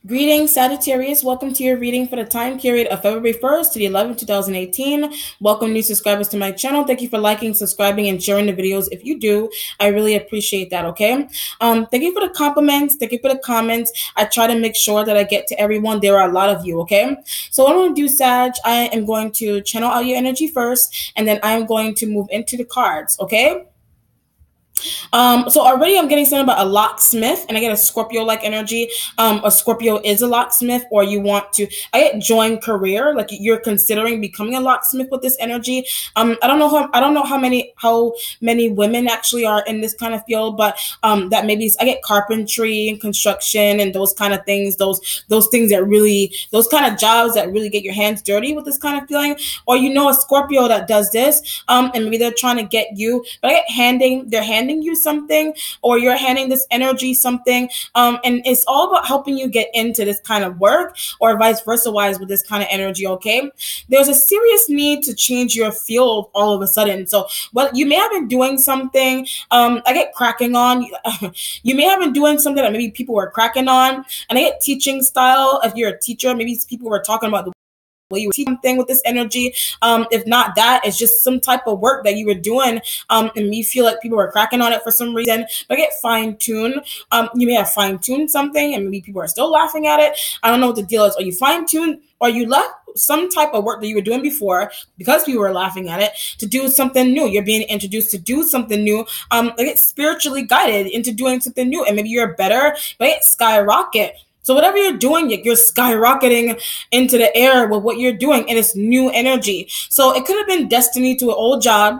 Greetings, Sagittarius. Welcome to your reading for the time period of February 1st to the 11th, 2018. Welcome new subscribers to my channel. Thank you for liking, subscribing, and sharing the videos. If you do, I really appreciate that, okay? Thank you for the compliments. Thank you for the comments. I try to make sure that I get to everyone. There are a lot of you, okay? So what I'm going to do, Sag, I am going to channel out your energy first, and then I'm going to move into the cards, okay? So already I'm getting something about a locksmith, and I get a Scorpio-like energy. A Scorpio is a locksmith, or you want to. I get join career, like you're considering becoming a locksmith with this energy. I don't know how many women actually are in this kind of field, but that maybe I get carpentry and construction and those kind of things. Those things that really those kind of jobs that really get your hands dirty with this kind of feeling. Or a Scorpio that does this, and maybe they're trying to get you, but I get they're handing you something, or you're handing this energy something, and it's all about helping you get into this kind of work, or vice versa wise with this kind of energy, okay? There's a serious need to change your field all of a sudden. So well, you may have been doing something, I get cracking on. You may have been doing something that maybe people were cracking on, and I get teaching style. If you're a teacher, maybe people were talking about the way you were teaching something with this energy. If not that, it's just some type of work that you were doing, and you feel like people were cracking on it for some reason. But get fine-tuned. You may have fine-tuned something, and maybe people are still laughing at it. I don't know what the deal is. Or you fine-tuned, or you left some type of work that you were doing before because people were laughing at it to do something new. You're being introduced to do something new. Get spiritually guided into doing something new, and maybe you're better, but it skyrocket. So whatever you're doing, you're skyrocketing into the air with what you're doing, and it's new energy. So it could have been destiny to an old job.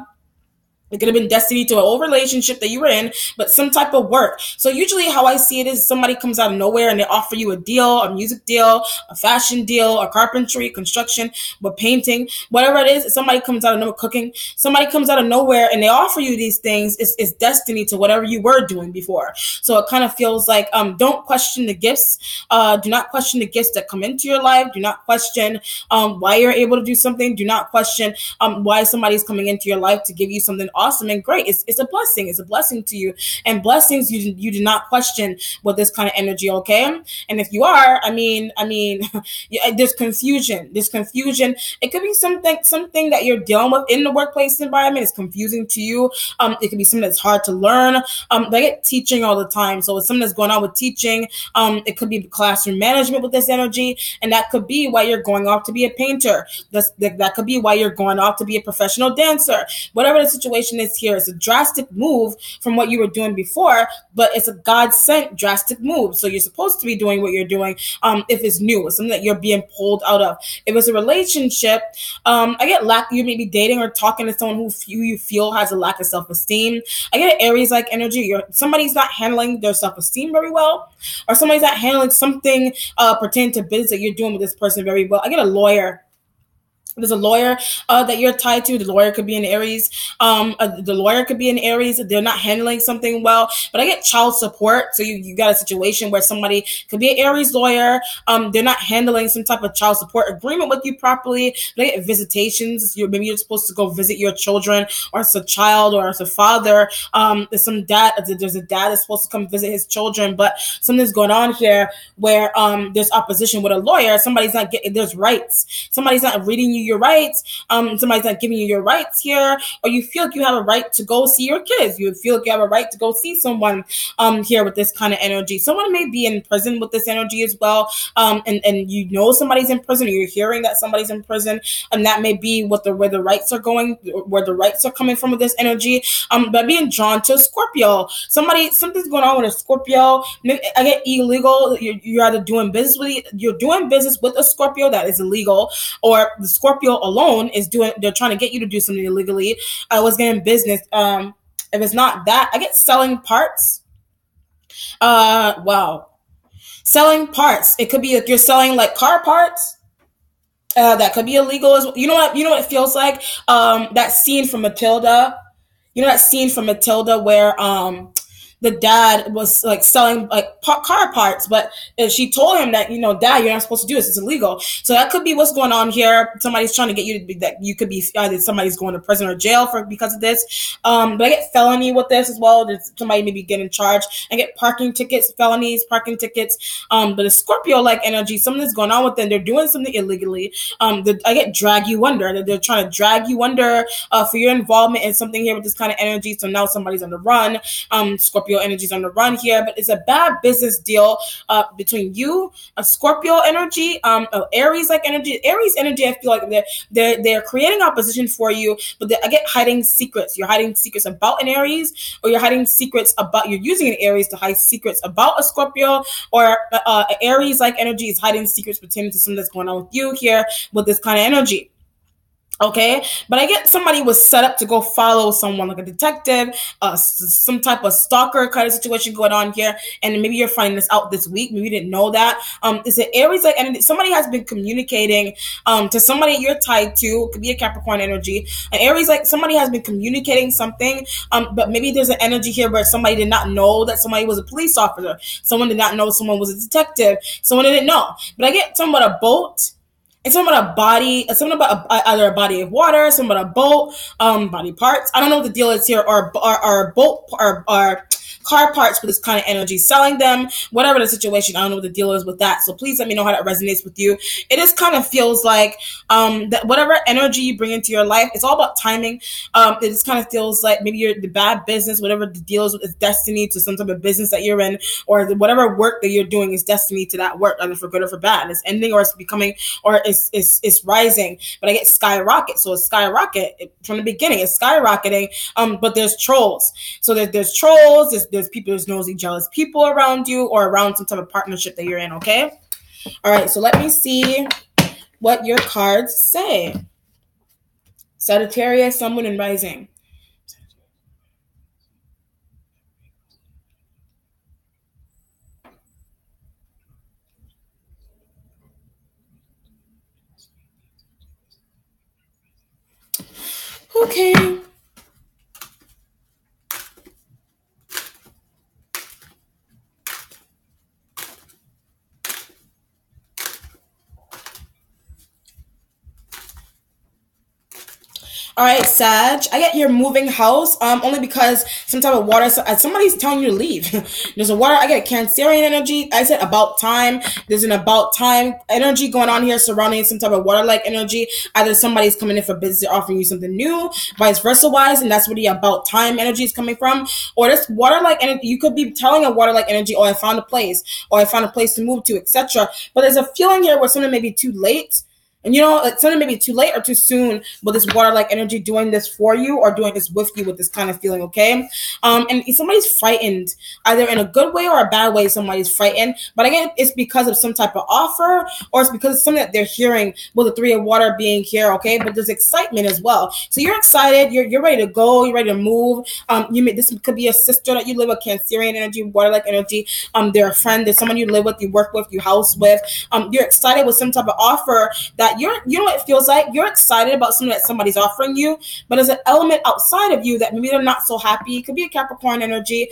It could have been destiny to an old relationship that you were in, but some type of work. So usually how I see it is somebody comes out of nowhere and they offer you a deal, a music deal, a fashion deal, a carpentry, construction, but painting, whatever it is. Somebody comes out of nowhere, cooking. Somebody comes out of nowhere and they offer you these things. It's destiny to whatever you were doing before. So it kind of feels like, don't question the gifts. Do not question the gifts that come into your life. Do not question why you're able to do something. Do not question why somebody's coming into your life to give you something awesome and great. It's a blessing. It's a blessing to you. And blessings, you do not question with this kind of energy, okay? And if you are, there's confusion. There's confusion. It could be something that you're dealing with in the workplace environment. It's confusing to you. It could be something that's hard to learn. They get teaching all the time. So it's something that's going on with teaching. It could be classroom management with this energy. And that could be why you're going off to be a painter. That could be why you're going off to be a professional dancer. Whatever the situation is here, it's a drastic move from what you were doing before, but it's a God-sent drastic move. So you're supposed to be doing what you're doing. If it's new, it's something that you're being pulled out of. If it's a relationship, I get you may be dating or talking to someone who you feel has a lack of self-esteem. I get an Aries-like energy. Somebody's not handling their self-esteem very well, or somebody's not handling something pertaining to business that you're doing with this person very well. I get a lawyer. There's a lawyer that you're tied to. The lawyer could be an Aries. The lawyer could be an Aries. They're not handling something well. But I get child support. So you got a situation where somebody could be an Aries lawyer. They're not handling some type of child support agreement with you properly. They get visitations. Maybe you're supposed to go visit your children, or as a child, or as a father. There's a dad that's supposed to come visit his children, but something's going on here where there's opposition with a lawyer. Somebody's not getting, there's rights. Somebody's not reading you your rights. Somebody's not giving you your rights here, or you feel like you have a right to go see your kids. You feel like you have a right to go see someone here with this kind of energy. Someone may be in prison with this energy as well, and somebody's in prison, or you're hearing that somebody's in prison, and that may be where the rights are going, where the rights are coming from with this energy. But being drawn to a Scorpio, something's going on with a Scorpio. I get illegal. You're either doing business with a Scorpio that is illegal, or the Scorpio alone they're trying to get you to do something illegally. I was getting business. If it's not that, I get selling parts. Wow. Selling parts. It could be like you're selling like car parts. That could be illegal as well. You know what it feels like? That scene from Matilda. You know that scene from Matilda where the dad was like selling like car parts, but she told him that, dad, you're not supposed to do this, it's illegal. So that could be what's going on here. Somebody's trying to get you to be, that you could be either somebody's going to prison or jail for because of this. But I get felony with this as well. There's somebody maybe getting charged. I get parking tickets, felonies, parking tickets. But a Scorpio like energy, something's going on with them. They're doing something illegally. I get drag you under. They're trying to drag you under for your involvement in something here with this kind of energy. So now somebody's on the run. Scorpio energy's on the run here, but it's a bad business deal between you, a Scorpio energy, Aries like energy. Aries energy, I feel like they're creating opposition for you, but I get hiding secrets. You're hiding secrets about an Aries, or you're hiding secrets about, you're using an Aries to hide secrets about a Scorpio, or Aries like energy is hiding secrets pertaining to something that's going on with you here with this kind of energy. Okay, but I get somebody was set up to go follow someone like a detective, some type of stalker kind of situation going on here, and maybe you're finding this out this week. Maybe you didn't know that. It's an Aries like energy. Somebody has been communicating to somebody you're tied to. It could be a Capricorn energy. An Aries like somebody has been communicating something, but maybe there's an energy here where somebody did not know that somebody was a police officer. Someone did not know someone was a detective. Someone didn't know. But I get something about a boat. It's something about a body, something about either a body of water, something about a boat, body parts. I don't know what the deal is here, or boat, or car parts with this kind of energy, selling them, whatever the situation. I don't know what the deal is with that. So please let me know how that resonates with you. It just kind of feels like that whatever energy you bring into your life, it's all about timing. It just kind of feels like maybe you're the bad business, whatever the deal is with, is destiny to some type of business that you're in, or whatever work that you're doing is destiny to that work, either for good or for bad. It's ending, or it's becoming, or it's rising. But I get skyrocket. So it's skyrocket from the beginning. It's skyrocketing. But there's trolls. So there's trolls. There's people, there's nosy, jealous people around you, or around some type of partnership that you're in. Okay. All right. So let me see what your cards say. Sagittarius, Sun, Moon, and Rising. Okay. All right, Sag. I get your moving house only because some type of water. Somebody's telling you to leave. There's a water. I get a Cancerian energy. I said about time. There's an about time energy going on here surrounding some type of water-like energy. Either somebody's coming in for business, they're offering you something new, vice versa wise, and that's where the about time energy is coming from. Or this water-like energy, you could be telling a water-like energy, oh, I found a place, or I found a place to move to, etc. But there's a feeling here where something may be too late. And something may be too late or too soon with this water-like energy doing this for you or doing this with you with this kind of feeling, okay? And somebody's frightened, either in a good way or a bad way. Somebody's frightened, but again, it's because of some type of offer, or it's because of something that they're hearing with the Three of Water being here, okay? But there's excitement as well. So you're excited, you're ready to go, you're ready to move. This could be a sister that you live with, Cancerian energy, water-like energy. They're a friend, there's someone you live with, you work with, you house with. You're excited with some type of offer that you know what it feels like? You're excited about something that somebody's offering you, but there's an element outside of you that maybe they're not so happy. It could be a Capricorn energy,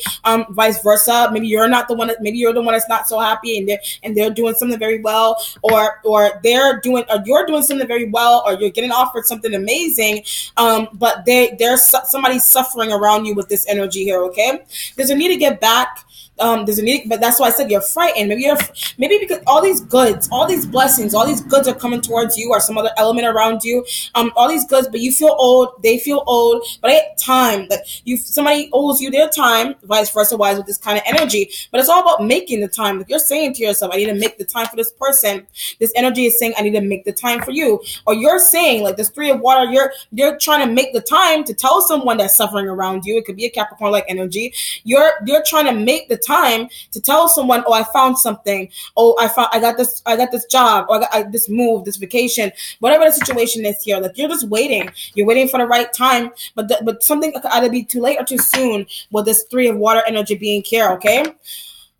vice versa. Maybe you're not the one you're the one that's not so happy, and they're doing something very well, or you're doing something very well, or you're getting offered something amazing, but there's somebody suffering around you with this energy here, okay? There's a need to get back. There's a need, but that's why I said you're frightened. Maybe because all these goods, all these blessings, all these goods are coming towards you, or some other element around you. All these goods, but you feel old. They feel old, but at time that somebody owes you their time, vice versa, wise with this kind of energy. But it's all about making the time. Like you're saying to yourself, I need to make the time for this person. This energy is saying, I need to make the time for you. Or you're saying, like this Three of Water, you're trying to make the time to tell someone that's suffering around you. It could be a Capricorn like energy. You're trying to make the time to tell someone, oh, I found something. Oh, I got this job, or I got this move, this vacation, whatever the situation is here. Like you're just waiting. You're waiting for the right time, but something could either be too late or too soon with this Three of Water energy being here, okay?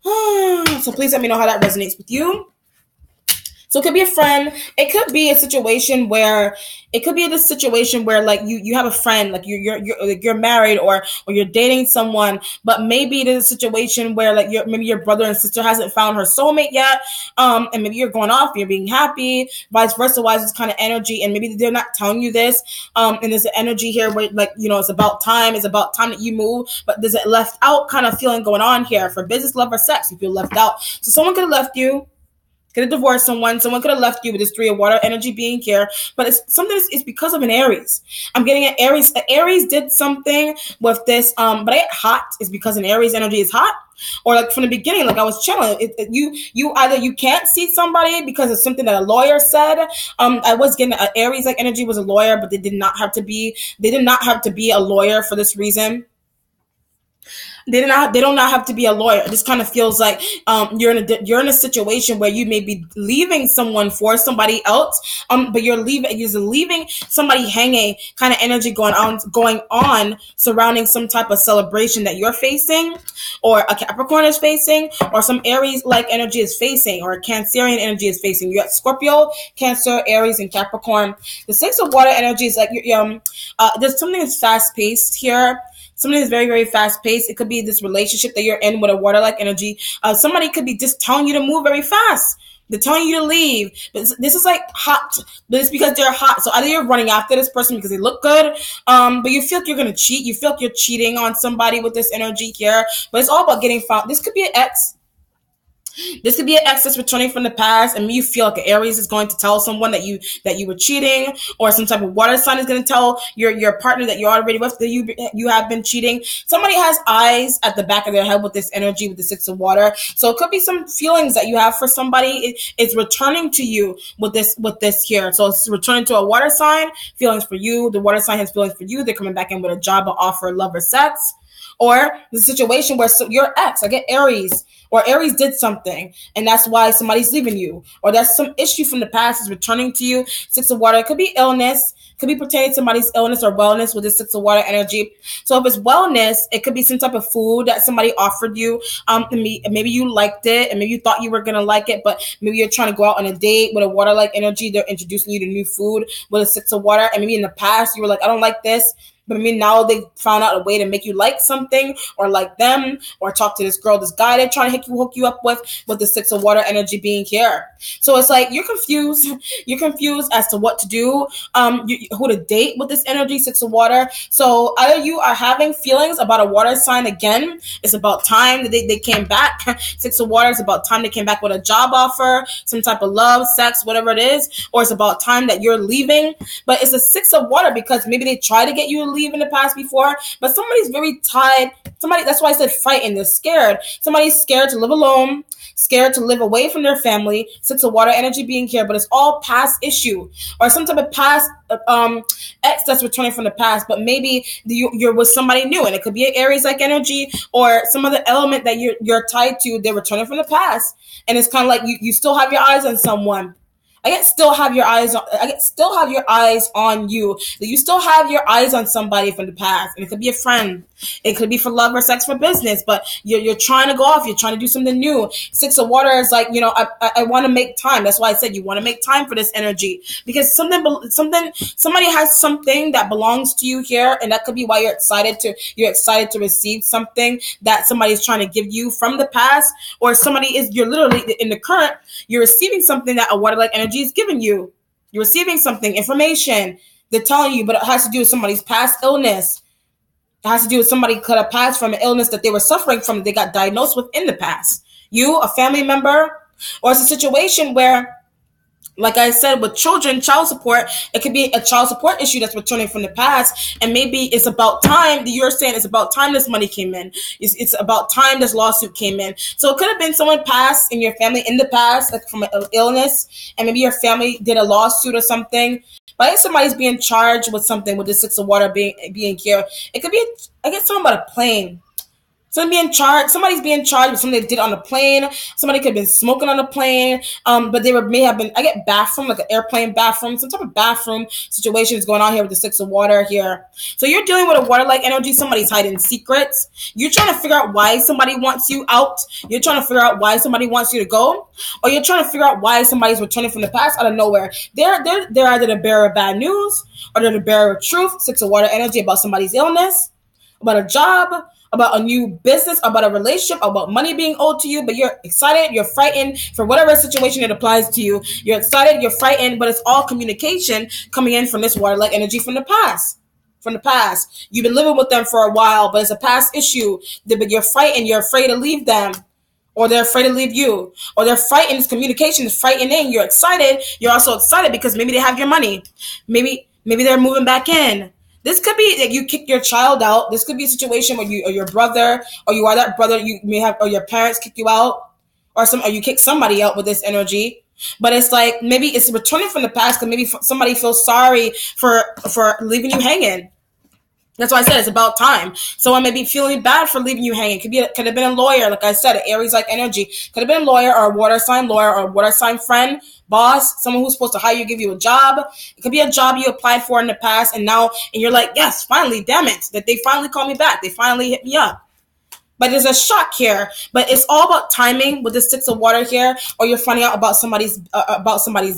So please let me know how that resonates with you. So it could be a friend. It could be a situation where like you have a friend, like you're married or you're dating someone, but maybe it is a situation where like maybe your brother and sister hasn't found her soulmate yet, and maybe you're going off, you're being happy, vice versa, wise this kind of energy, and maybe they're not telling you this, and there's an energy here where like it's about time that you move, but there's a left out kind of feeling going on here for business, love, or sex. You feel left out, so someone could have left you. Could have divorced someone. Someone could have left you with this 3 of water energy being here. But it's something. It's because of an Aries. I'm getting an Aries. Aries did something with this. But I get hot is because an Aries energy is hot. Or like from the beginning, like I was channeling, you either you can't see somebody because it's something that a lawyer said. I was getting an Aries like energy was a lawyer, but they did not have to be. They did not have to be a lawyer for this reason. They don't not have to be a lawyer. It just kind of feels like you're in a situation where you may be leaving someone for somebody else, but you're leaving somebody hanging, kind of energy going on surrounding some type of celebration that you're facing, or a Capricorn is facing, or some Aries like energy is facing, or a Cancerian energy is facing. You got Scorpio, Cancer, Aries, and Capricorn. The 6 of water energy is like there's something that's fast paced here. Something that's very, very fast paced. It could be this relationship that you're in with a water-like energy. Somebody could be just telling you to move very fast. They're telling you to leave. But this is like hot. But it's because they're hot. So either you're running after this person because they look good, but you feel like you're going to cheat. You feel like you're cheating on somebody with this energy here. But it's all about getting found. This could be an ex. This could be an ex that's returning from the past, and you feel like an Aries is going to tell someone that you were cheating, or some type of water sign is going to tell your partner that you're already with that you have been cheating. Somebody has eyes at the back of their head with this energy with the 6 of water, so it could be some feelings that you have for somebody. It's returning to you with this here. So it's returning to a water sign, feelings for you. The water sign has feelings for you. They're coming back in with a job, or offer, love, or sex. Or the situation where your ex, I get Aries, or Aries did something, and that's why somebody's leaving you, or that's some issue from the past is returning to you. 6 of water, it could be illness, could be pertaining to somebody's illness or wellness with the 6 of water energy. So if it's wellness, it could be some type of food that somebody offered you. Maybe you liked it, and maybe you thought you were gonna like it, but maybe you're trying to go out on a date with a water-like energy. They're introducing you to new food with a 6 of water, and maybe in the past you were like, I don't like this. But I mean, now they found out a way to make you like something, or like them, or talk to this girl, this guy they're trying to hook you up with the 6 of water energy being here. So it's like you're confused. You're confused as to what to do, who to date with this energy, 6 of water. So either you are having feelings about a water sign again. It's about time that they came back. 6 of water is about time they came back with a job offer, some type of love, sex, whatever it is, or it's about time that you're leaving. But it's a 6 of water because maybe they try to get you to leave in the past before, but somebody's very tied. That's why I said fighting. They're scared. Somebody's scared to live alone, scared to live away from their family. 6 of water energy being here, but it's all past issue, or some type of past ex that's returning from the past, but maybe you're with somebody new, and it could be an Aries like energy, or some other element that you're tied to. They're returning from the past, and it's kind of like you still have your eyes on someone. I get still have your eyes on you. You still have your eyes on somebody from the past, and it could be a friend. It could be for love or sex, for business, but you're trying to go off. You're trying to do something new. 6 of water is like, I want to make time. That's why I said you want to make time for this energy, because somebody has something that belongs to you here, and that could be why you're excited to receive something that somebody's trying to give you from the past, or you're literally in the current. You're receiving something that a water-like energy is giving you. You're receiving something, information. They're telling you, but it has to do with somebody's past illness. It has to do with somebody could have passed from an illness that they were suffering from, they got diagnosed with in the past. You, a family member, or it's a situation where, like I said, with children, child support, it could be a child support issue that's returning from the past, and maybe it's about time that you're saying it's about time this money came in. It's about time this lawsuit came in. So it could have been someone passed in your family in the past, like from an illness, and maybe your family did a lawsuit or something. But if somebody's being charged with something with the 6 of water being here, it could be, I guess, something about a plane. Somebody's being charged with something they did on the plane. Somebody could have been smoking on the plane. But they may have been, I get bathroom, like an airplane bathroom, some type of bathroom situation is going on here with the Six of Water here. So you're dealing with a water-like energy. Somebody's hiding secrets. You're trying to figure out why somebody wants you out. You're trying to figure out why somebody wants you to go. Or you're trying to figure out why somebody's returning from the past out of nowhere. They're either the bearer of bad news or they're the bearer of truth. Six of Water energy about somebody's illness, about a job, about a new business, about a relationship, about money being owed to you, but you're excited, you're frightened for whatever situation it applies to you. You're excited, you're frightened, but it's all communication coming in from this water-like energy from the past. From the past. You've been living with them for a while, but it's a past issue. But you're frightened, you're afraid to leave them. Or they're afraid to leave you. Or they're frightened, it's communication is frightening. You're excited, you're also excited because maybe they have your money. Maybe they're moving back in. This could be that you kick your child out. This could be a situation where you or your brother, or you are that brother you may have, or your parents kick you out, or you kick somebody out with this energy. But it's like maybe it's returning from the past because maybe somebody feels sorry for leaving you hanging. That's why I said it's about time. Someone may be feeling bad for leaving you hanging. Could have been a lawyer, like I said, an Aries-like energy. Could have been a lawyer or a water sign lawyer or a water sign friend, boss, someone who's supposed to hire you, give you a job. It could be a job you applied for in the past, and you're like, yes, finally, damn it, that they finally called me back. They finally hit me up. But there's a shock here. But it's all about timing with the Six of Water here, or you're finding out about somebody's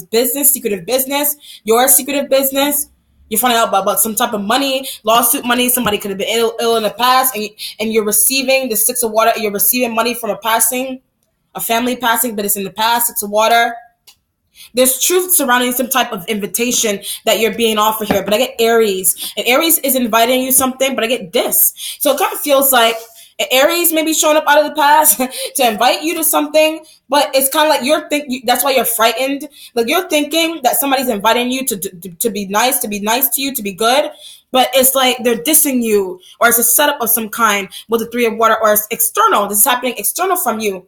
business, secretive business, your secretive business. You're finding out about some type of money, lawsuit money. Somebody could have been ill in the past, and you're receiving the Six of Water. You're receiving money from a family passing, but it's in the past. Six of Water. There's truth surrounding some type of invitation that you're being offered here. But I get Aries, and Aries is inviting you something, but I get this. So it kind of feels like Aries may be showing up out of the past to invite you to something, but it's kind of like that's why you're frightened. Like you're thinking that somebody's inviting you to be nice to you, to be good, but it's like they're dissing you, or it's a setup of some kind with the Three of Water, or it's external. This is happening external from you.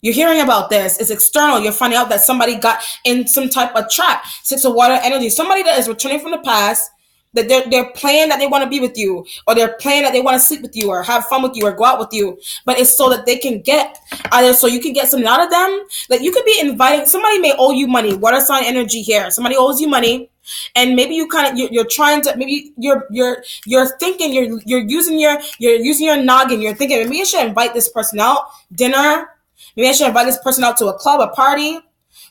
You're hearing about this. It's external. You're finding out that somebody got in some type of trap. Six of Water energy. Somebody that is returning from the past, that they're playing that they want to be with you, or they're playing that they want to sleep with you, or have fun with you, or go out with you. But it's so that they can get, either so you can get something out of them. Like you could be inviting, somebody may owe you money. Water sign energy here. Somebody owes you money. And maybe you're trying to, maybe you're thinking, you're using your noggin. You're thinking, maybe I should invite this person out, dinner. Maybe I should invite this person out to a club, a party.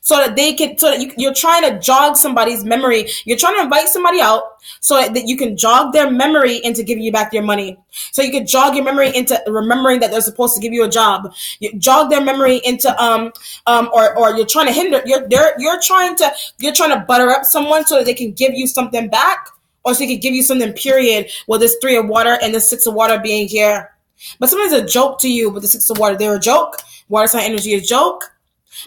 So that you're trying to jog somebody's memory. You're trying to invite somebody out so that you can jog their memory into giving you back your money. So you can jog your memory into remembering that they're supposed to give you a job. You jog their memory into or you're trying to hinder. You're trying to butter up someone so that they can give you something back, or so they can give you something. Period. With this Three of Water and the Six of Water being here, but somebody's a joke to you with the Six of Water. They're a joke. Water sign energy is a joke.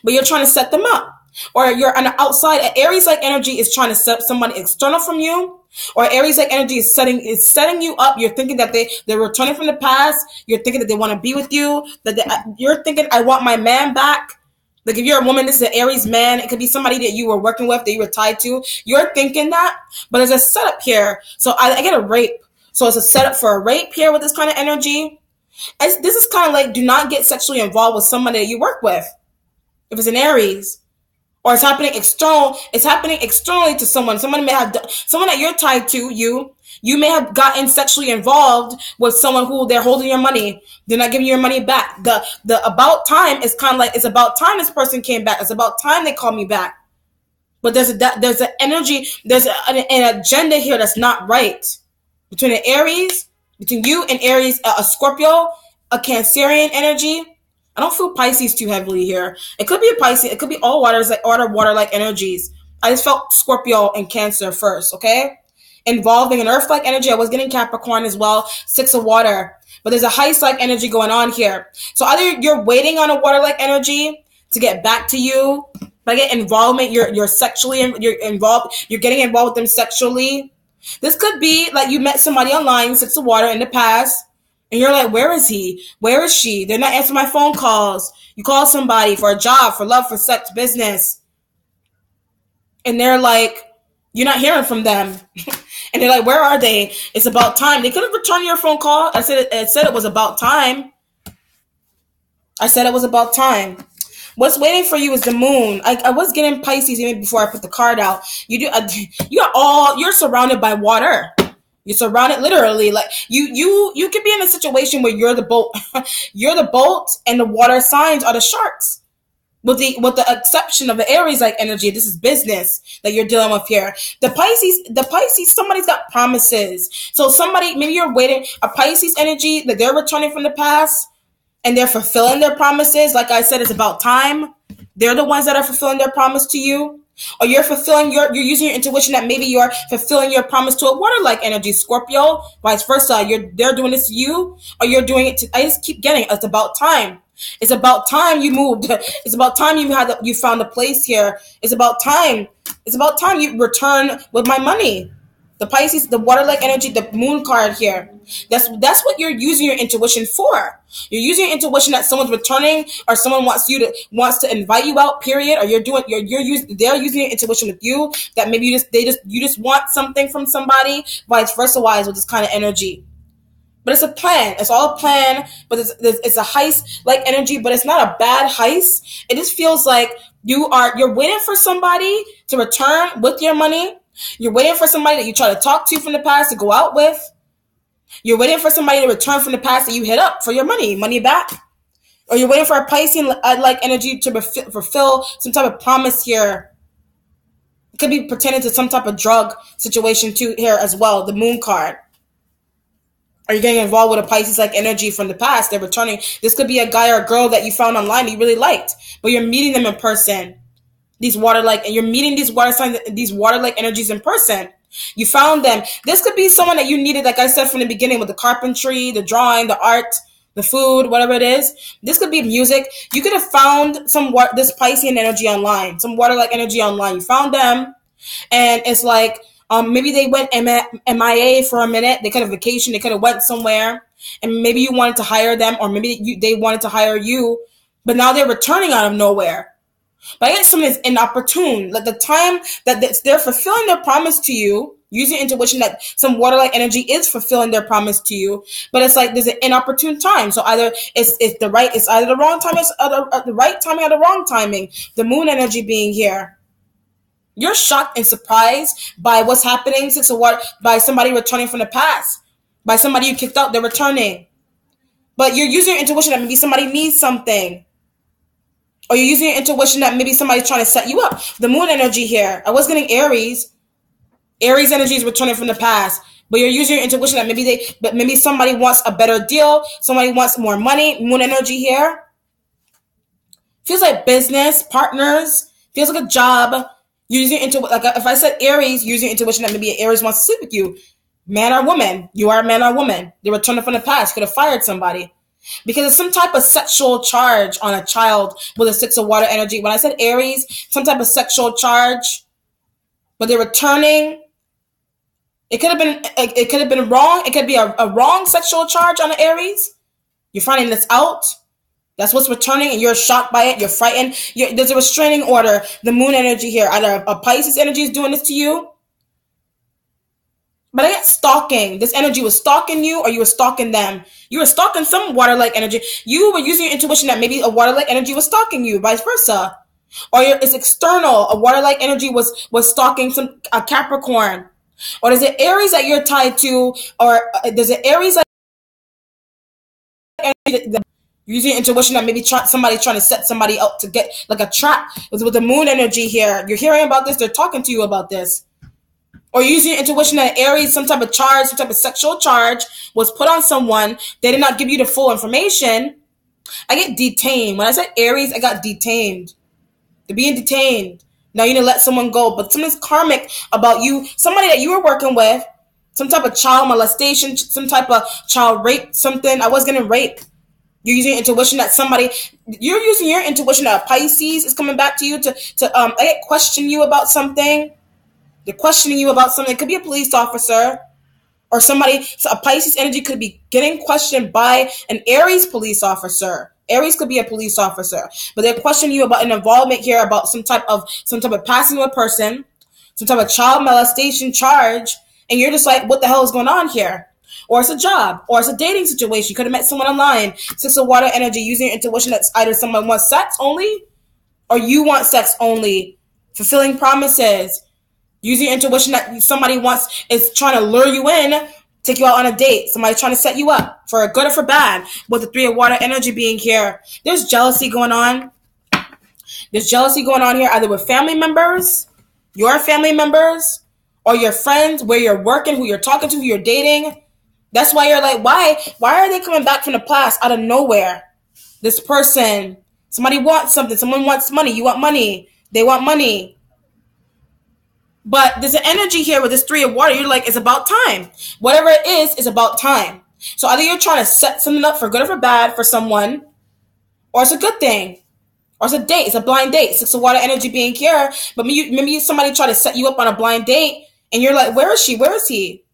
But you're trying to set them up. Or you're on the outside. Aries-like energy is trying to set up somebody external from you. Or Aries-like energy is setting you up. You're thinking that they're returning from the past. You're thinking that they want to be with you. You're thinking, I want my man back. Like if you're a woman, this is an Aries man. It could be somebody that you were working with, that you were tied to. You're thinking that. But there's a setup here. So I get a rape. So it's a setup for a rape here with this kind of energy. This is kind of like, do not get sexually involved with somebody that you work with. If it's an Aries, or it's happening externally to someone. Someone that you're tied to, you may have gotten sexually involved with someone who they're holding your money. They're not giving you your money back. The about time is kind of like, it's about time this person came back. It's about time they called me back. But there's an energy, there's an agenda here that's not right. Between you and Aries, a Scorpio, a Cancerian energy. I don't feel Pisces too heavily here. It could be a Pisces. It could be all water-like energies. I just felt Scorpio and Cancer first, okay? Involving an Earth-like energy. I was getting Capricorn as well. Six of Water. But there's a Heist-like energy going on here. So either you're waiting on a water-like energy to get back to you. But I get involvement. You're involved. You're getting involved with them sexually. This could be like you met somebody online, Six of Water, in the past. And you're like, where is he? Where is she? They're not answering my phone calls. You call somebody for a job, for love, for sex, business. And they're like, you're not hearing from them. And they're like, where are they? It's about time. They could have returned your phone call. I said it was about time. I said it was about time. What's waiting for you is the moon. I was getting Pisces even before I put the card out. You're surrounded by water. You're surrounded literally, like you could be in a situation where you're the boat. You're the boat and the water signs are the sharks. With the exception of the Aries like energy, this is business that you're dealing with here. The Pisces, somebody's got promises. So somebody, maybe you're waiting, a Pisces energy, that they're returning from the past and they're fulfilling their promises. Like I said, it's about time. They're the ones that are fulfilling their promise to you. Or you're using your intuition that maybe you're fulfilling your promise to a water-like energy, Scorpio, vice versa. They're doing this to you, or you're doing it to, I just keep getting it. It's about time. It's about time you moved. It's about time you found a place here. It's about time. It's about time you return with my money. The Pisces, the water-like energy, the moon card here. That's what you're using your intuition for. You're using your intuition that someone's returning or someone wants to invite you out, period, or they're using your intuition with you that maybe you just want something from somebody, vice versa wise with this kind of energy. But it's a plan. It's all a plan, but it's a heist-like energy, but it's not a bad heist. It just feels like you're waiting for somebody to return with your money. You're waiting for somebody that you try to talk to from the past to go out with. You're waiting for somebody to return from the past that you hit up for your money back. Or you're waiting for a Pisces-like energy to fulfill some type of promise here. It could be pertaining to some type of drug situation too here as well, the moon card. Are you getting involved with a Pisces-like energy from the past? They're returning. This could be a guy or a girl that you found online that you really liked, but you're meeting them in person. You're meeting these water signs, these water-like energies in person. You found them. This could be someone that you needed, like I said from the beginning, with the carpentry, the drawing, the art, the food, whatever it is. This could be music. You could have found this Piscean energy online, some water-like energy online. You found them, and it's like maybe they went MIA for a minute. They could have vacation. They could have went somewhere, and maybe you wanted to hire them, or maybe they wanted to hire you, but now they're returning out of nowhere. But I guess something is inopportune. Like the time that they're fulfilling their promise to you, using intuition that some water-like energy is fulfilling their promise to you, but it's like there's an inopportune time. So either it's either the wrong time, it's the right timing or the wrong timing. The moon energy being here. You're shocked and surprised by what's happening by somebody returning from the past. By somebody you kicked out, they're returning. But you're using your intuition that maybe somebody needs something. Or you're using your intuition that maybe somebody's trying to set you up. The moon energy here. I was getting Aries. Aries energy is returning from the past. But you're using your intuition that maybe somebody wants a better deal. Somebody wants more money. Moon energy here. Feels like business, partners. Feels like a job. Using like if I said Aries, using intuition that maybe Aries wants to sleep with you. Man or woman. You are a man or woman. They're returning from the past. Could have fired somebody. Because it's some type of sexual charge on a child with a 6 of water energy. When I said Aries, some type of sexual charge, but they're returning. It could have been wrong. It could be a wrong sexual charge on an Aries. You're finding this out. That's what's returning, and you're shocked by it. You're frightened. There's a restraining order. The moon energy here. Either a Pisces energy is doing this to you. But I get stalking. This energy was stalking you, or you were stalking them. You were stalking some water-like energy. You were using your intuition that maybe a water-like energy was stalking you, vice versa. Or it's external. A water-like energy was stalking a Capricorn. Or there's an Aries that you're tied to, or there's an Aries that using your intuition that maybe somebody trying to set somebody up to get like a trap. With the moon energy here. You're hearing about this. They're talking to you about this. Or using your intuition that Aries, some type of charge, some type of sexual charge was put on someone. They did not give you the full information. I get detained. When I said Aries, I got detained. They're being detained. Now you need to let someone go. But something's karmic about you. Somebody that you were working with, some type of child molestation, some type of child rape, something. I was getting raped. You're using your intuition that you're using your intuition that a Pisces is coming back to you to question you about something. They're questioning you about something. It could be a police officer or somebody. So a Pisces energy could be getting questioned by an Aries police officer. Aries could be a police officer, but they're questioning you about an involvement here, about some type of passing to a person, some type of child molestation charge, and you're just like, what the hell is going on here? Or it's a job, or it's a dating situation. You could have met someone online. Six of Water energy, using your intuition. That's either someone wants sex only, or you want sex only. Fulfilling promises. Using your intuition that somebody wants, is trying to lure you in, take you out on a date. Somebody trying to set you up for good or for bad. With the Three of Water energy being here, there's jealousy going on. There's jealousy going on here, either with family members, your family members, or your friends, where you're working, who you're talking to, who you're dating. That's why you're like, why are they coming back from the past out of nowhere? This person, somebody wants something. Someone wants money. You want money. They want money. But there's an energy here with this Three of Water. You're like, it's about time. Whatever it is about time. So either you're trying to set something up for good or for bad for someone, or it's a good thing. Or it's a date. It's a blind date. Six of Water energy being here. But maybe somebody try to set you up on a blind date, and you're like, where is she? Where is he?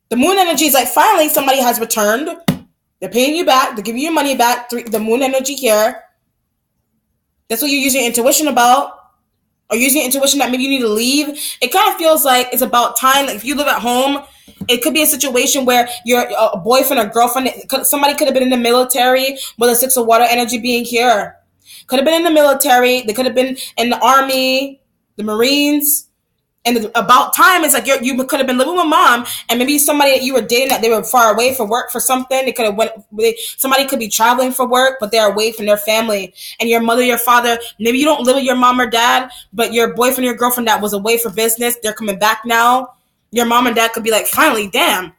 The Moon energy is like, finally somebody has returned. They're paying you back. They're giving you your money back. The Moon energy here. That's what you're using your intuition about. Or using your intuition that maybe you need to leave. It kind of feels like it's about time. Like if you live at home, it could be a situation where you're a boyfriend or girlfriend. Somebody could have been in the military with the Six of Water energy being here. Could have been in the military. They could have been in the army, the Marines. And about time, it's like you could have been living with mom, and maybe somebody that you were dating that they were far away for work for something. They could have somebody could be traveling for work, but they're away from their family. And your mother, your father, maybe you don't live with your mom or dad, but your boyfriend, your girlfriend that was away for business, they're coming back now. Your mom and dad could be like, finally, damn.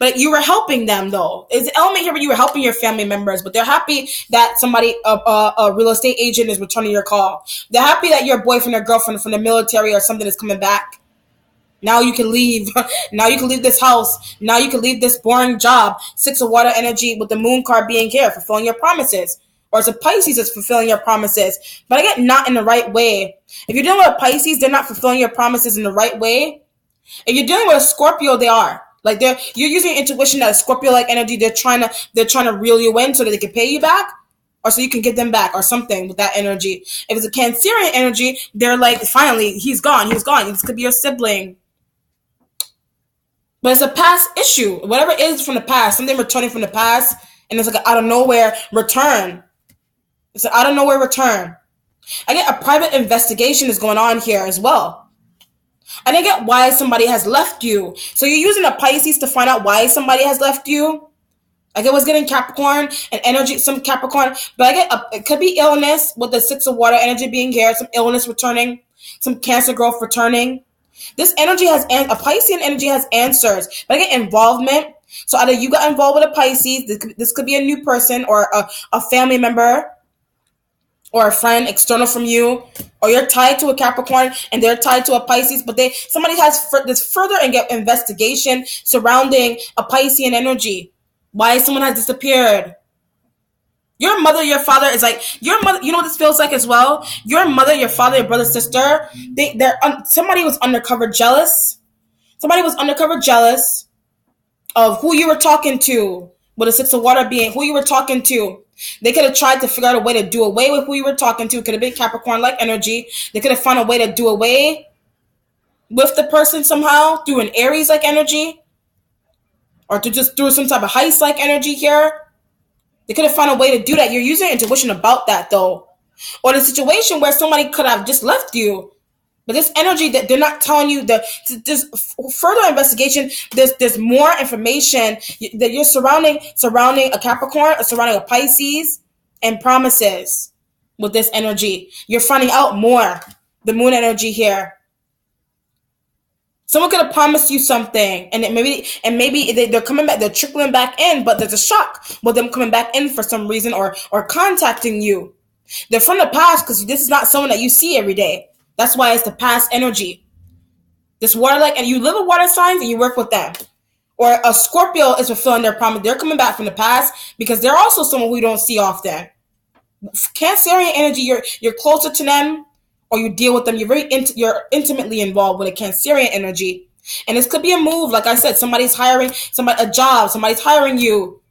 But you were helping them, though. There's an element here where you were helping your family members, but they're happy that somebody, a real estate agent, is returning your call. They're happy that your boyfriend or girlfriend from the military or something is coming back. Now you can leave. Now you can leave this house. Now you can leave this boring job. Six of Water energy with the Moon card being here, fulfilling your promises. Or it's a Pisces that's fulfilling your promises. But again, not in the right way. If you're dealing with a Pisces, they're not fulfilling your promises in the right way. If you're dealing with a Scorpio, they are. Like you're using intuition, that Scorpio-like energy. They're trying to reel you in so that they can pay you back, or so you can get them back, or something with that energy. If it's a Cancerian energy, they're like, finally, he's gone. This could be your sibling, but it's a past issue. Whatever it is from the past, something returning from the past, and it's like an out of nowhere return. It's an out of nowhere return. I get a private investigation is going on here as well. I didn't get why somebody has left you. So you're using a Pisces to find out why somebody has left you. I get what's getting Capricorn and energy, some Capricorn. But I get it could be illness with the Six of Water energy being here. Some illness returning. Some Cancer growth returning. This energy has, a Piscean energy has answers. But I get involvement. So either you got involved with a Pisces. This could be a new person or a family member, or a friend external from you, or you're tied to a Capricorn and they're tied to a Pisces, but somebody has this further investigation surrounding a Piscean energy. Why someone has disappeared. Your mother, your father is like, your mother, you know what this feels like as well? Your mother, your father, your brother, sister, somebody was undercover jealous. Somebody was undercover jealous of who you were talking to, with a Six of Water being who you were talking to. They could have tried to figure out a way to do away with who you were talking to. It could have been Capricorn-like energy. They could have found a way to do away with the person somehow through an Aries-like energy, or to just through some type of heist-like energy here. They could have found a way to do that. You're using intuition about that, though. Or the situation where somebody could have just left you. But this energy that they're not telling you, that there's further investigation, there's more information that you're surrounding a Capricorn, or surrounding a Pisces, and promises with this energy. You're finding out more. The Moon energy here. Someone could have promised you something, and maybe they're coming back, they're trickling back in, but there's a shock with them coming back in for some reason, or contacting you. They're from the past, because this is not someone that you see every day. That's why it's the past energy. This water-like, and you live with water signs and you work with them. Or a Scorpio is fulfilling their promise. They're coming back from the past because they're also someone who you don't see often. Cancerian energy, you're closer to them, or you deal with them. You're intimately involved with a Cancerian energy. And this could be a move. Like I said, somebody's hiring a job. Somebody's hiring you.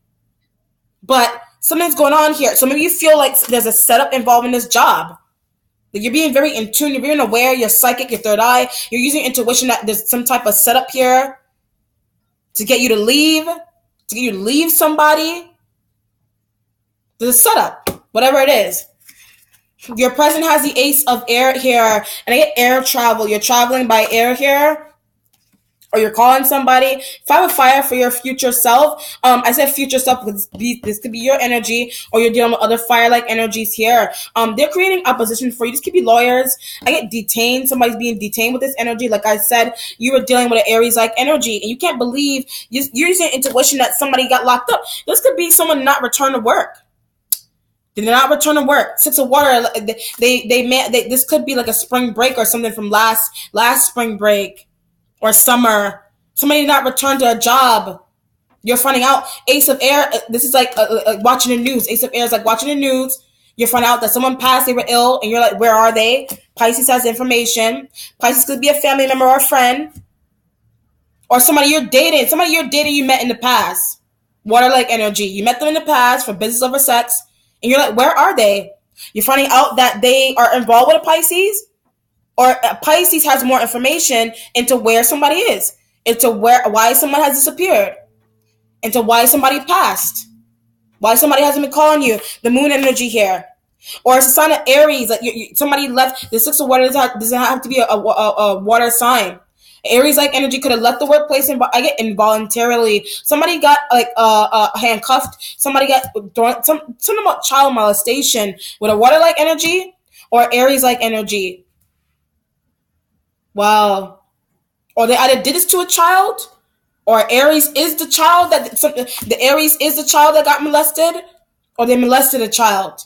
But something's going on here. So maybe you feel like there's a setup involved in this job. Like you're being very in tune, you're being aware, you're psychic, your third eye, you're using intuition that there's some type of setup here to get you to leave somebody. There's a setup, whatever it is. Your present has the ace of air here, and I get air travel. You're traveling by air here, or you're calling somebody. Five of fire for your future self. I said future self because this could be your energy, or you're dealing with other fire-like energies here. They're creating opposition for you. This could be lawyers. I get detained. Somebody's being detained with this energy. Like I said, you were dealing with an Aries-like energy, and you can't believe you're using intuition that somebody got locked up. This could be someone not return to work. They did not return to work. Six of water. This could be like a spring break or something from last spring break or summer. Somebody did not return to a job. You're finding out. Ace of air. This is like watching the news. Ace of air is like watching the news. You're finding out that someone passed. They were ill, and you're like, where are they? Pisces has information. Pisces could be a family member or a friend, or somebody you're dating. Somebody you're dating you met in the past. Water-like energy. You met them in the past for business over sex. And you're like, where are they? You're finding out that they are involved with a Pisces, or Pisces has more information into where somebody is, into why someone has disappeared, into why somebody passed, why somebody hasn't been calling you. The moon energy here. Or it's a sign of Aries. Like somebody left. The six of water doesn't have to be a water sign. Aries-like energy could have left the workplace and I get involuntarily. Somebody got like handcuffed. Somebody got something about child molestation with a water-like energy or Aries-like energy. Wow. Or they either did this to a child, or Aries is the child the Aries is the child that got molested, or they molested a child.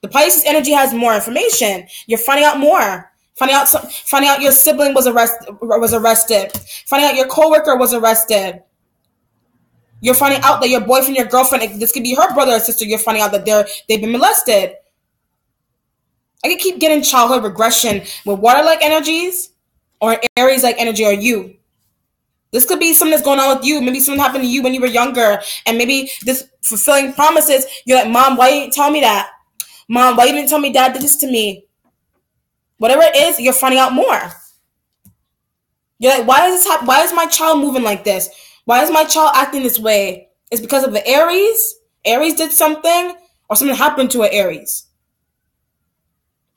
The Pisces energy has more information. You're finding out more. Finding out your sibling was arrested. Finding out your coworker was arrested. You're finding out that your boyfriend, your girlfriend, this could be her brother or sister. You're finding out that they've been molested. I can keep getting childhood regression with water-like energies or Aries-like energy, or you. This could be something that's going on with you. Maybe something happened to you when you were younger, and maybe this fulfilling promises. You're like, Mom, why you didn't tell me that? Mom, why you didn't tell me Dad did this to me? Whatever it is, you're finding out more. You're like, why is my child moving like this? Why is my child acting this way? It's because of the Aries. Aries did something, or something happened to an Aries.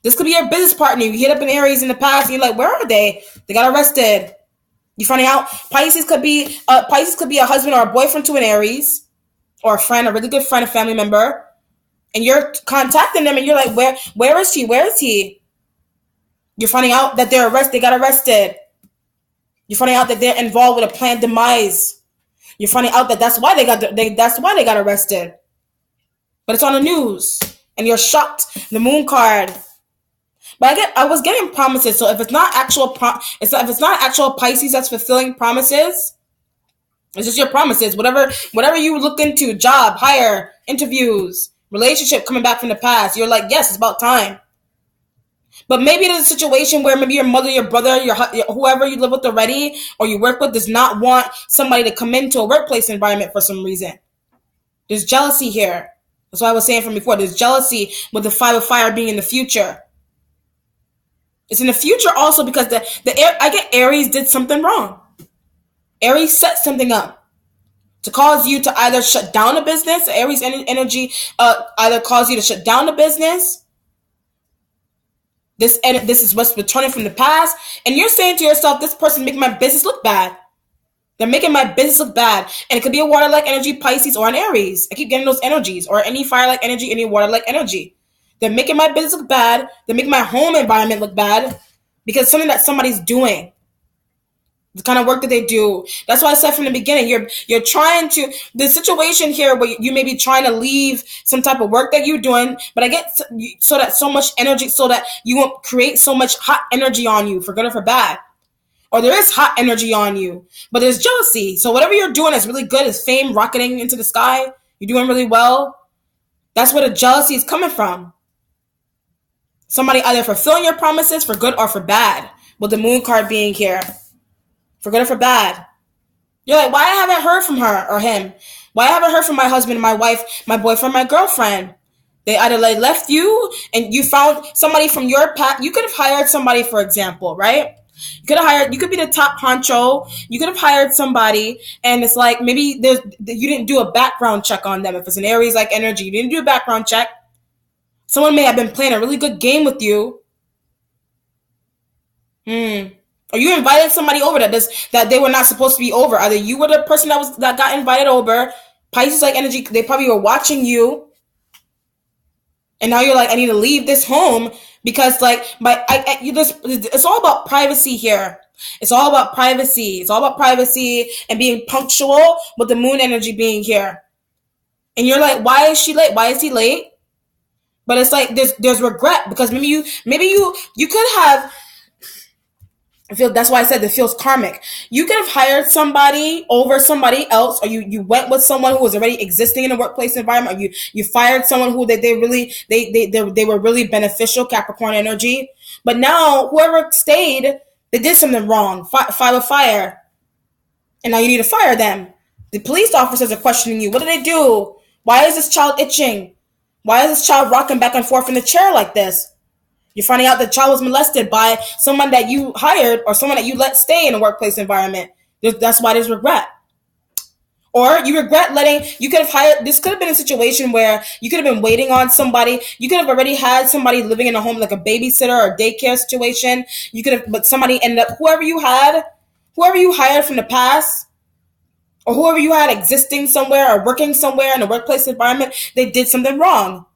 This could be your business partner. You hit up an Aries in the past, and you're like, where are they? They got arrested. You're finding out. Pisces could be a husband or a boyfriend to an Aries, or a friend, a really good friend, a family member, and you're contacting them, and you're like, where is she? Where is he? You're finding out that they got arrested. You're finding out that they're involved with a planned demise. You're finding out that that's why they got arrested. But it's on the news, and you're shocked. The moon card. But I was getting promises. So if it's not actual Pisces that's fulfilling promises, it's just your promises. Whatever you look into, job, hire, interviews, relationship coming back from the past, you're like, yes, it's about time. But maybe there's a situation where maybe your mother, your brother, whoever you live with already or you work with does not want somebody to come into a workplace environment for some reason. There's jealousy here. That's what I was saying from before. There's jealousy with the five of fire being in the future. It's in the future also because I get Aries did something wrong. Aries set something up to cause you to either shut down a business. Aries energy either cause you to shut down the business. This is what's returning from the past. And you're saying to yourself, this person making my business look bad. They're making my business look bad. And it could be a water-like energy, Pisces, or an Aries. I keep getting those energies. Or any fire-like energy, any water-like energy. They're making my business look bad. They're making my home environment look bad. Because something that somebody's doing. The kind of work that they do. That's why I said from the beginning, you're trying to, the situation here where you may be trying to leave some type of work that you're doing, but I get so that you won't create so much hot energy on you for good or for bad. Or there is hot energy on you, but there's jealousy. So whatever you're doing is really good, is fame rocketing into the sky. You're doing really well. That's where the jealousy is coming from. Somebody either fulfilling your promises for good or for bad, with the moon card being here. For good or for bad. You're like, why I haven't heard from her or him? Why I haven't heard from my husband, my wife, my boyfriend, my girlfriend? They either like left you and you found somebody from your past. You could have hired somebody, for example, right? You could be the top honcho. You could have hired somebody, and it's like maybe you didn't do a background check on them. If it's an Aries like energy, you didn't do a background check. Someone may have been playing a really good game with you. Or you invited somebody over that they were not supposed to be over. Either you were the person that got invited over. Pisces like energy, they probably were watching you. And now you're like, I need to leave this home because like it's all about privacy here. It's all about privacy. It's all about privacy and being punctual with the moon energy being here. And you're like, why is she late? Why is he late? But it's like there's regret because maybe you could have. That's why I said it feels karmic. You could have hired somebody over somebody else, or you went with someone who was already existing in a workplace environment, or you fired someone who they were really beneficial, Capricorn energy. But now whoever stayed, they did something wrong. Five of fire. And now you need to fire them. The police officers are questioning you. What did they do? Why is this child itching? Why is this child rocking back and forth in the chair like this? You're finding out the child was molested by someone that you hired or someone that you let stay in a workplace environment. That's why there's regret. Or you regret you could have hired, this could have been a situation where you could have been waiting on somebody. You could have already had somebody living in a home like a babysitter or a daycare situation. But somebody ended up, whoever you hired from the past, or whoever you had existing somewhere or working somewhere in a workplace environment, they did something wrong.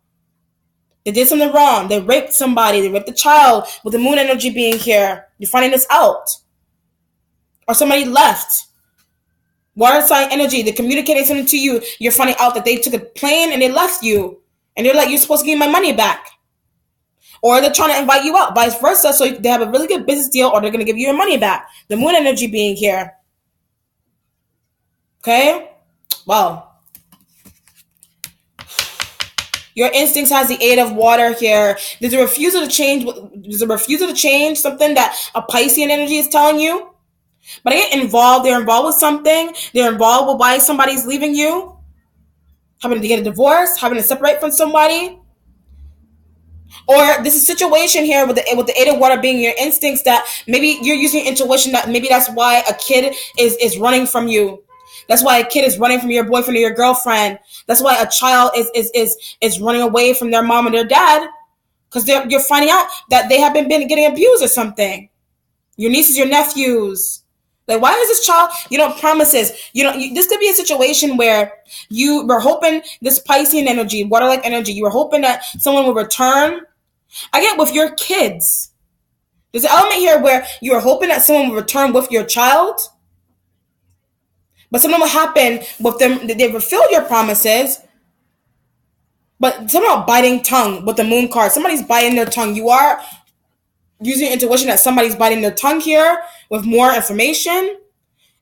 They did something wrong. They raped somebody. They raped a child with the moon energy being here. You're finding this out. Or somebody left. Water sign energy. They're communicating something to you. You're finding out that they took a plane and they left you. And they're like, you're supposed to give me my money back. Or they're trying to invite you out. Vice versa. So they have a really good business deal or they're going to give you your money back. The moon energy being here. Okay? Wow. Your instincts has the 8 of water here. There's a refusal to change something that a Piscean energy is telling you. But they get involved. They're involved with something. They're involved with why somebody's leaving you. Having to get a divorce. Having to separate from somebody. Or this is a situation here with the 8 of water being your instincts that maybe you're using intuition that maybe that's why a kid is running from you. That's why a kid is running from your boyfriend or your girlfriend. That's why a child is running away from their mom and their dad. Because you're finding out that they have been getting abused or something. Your nieces, your nephews. Like, why is this child, promises. This could be a situation where you were hoping, this Piscean energy, water-like energy, you were hoping that someone will return. Again, with your kids. There's an element here where you are hoping that someone will return with your child. But something will happen with them. They fulfill your promises. But somehow biting tongue with the moon card. Somebody's biting their tongue. You are using intuition that somebody's biting their tongue here with more information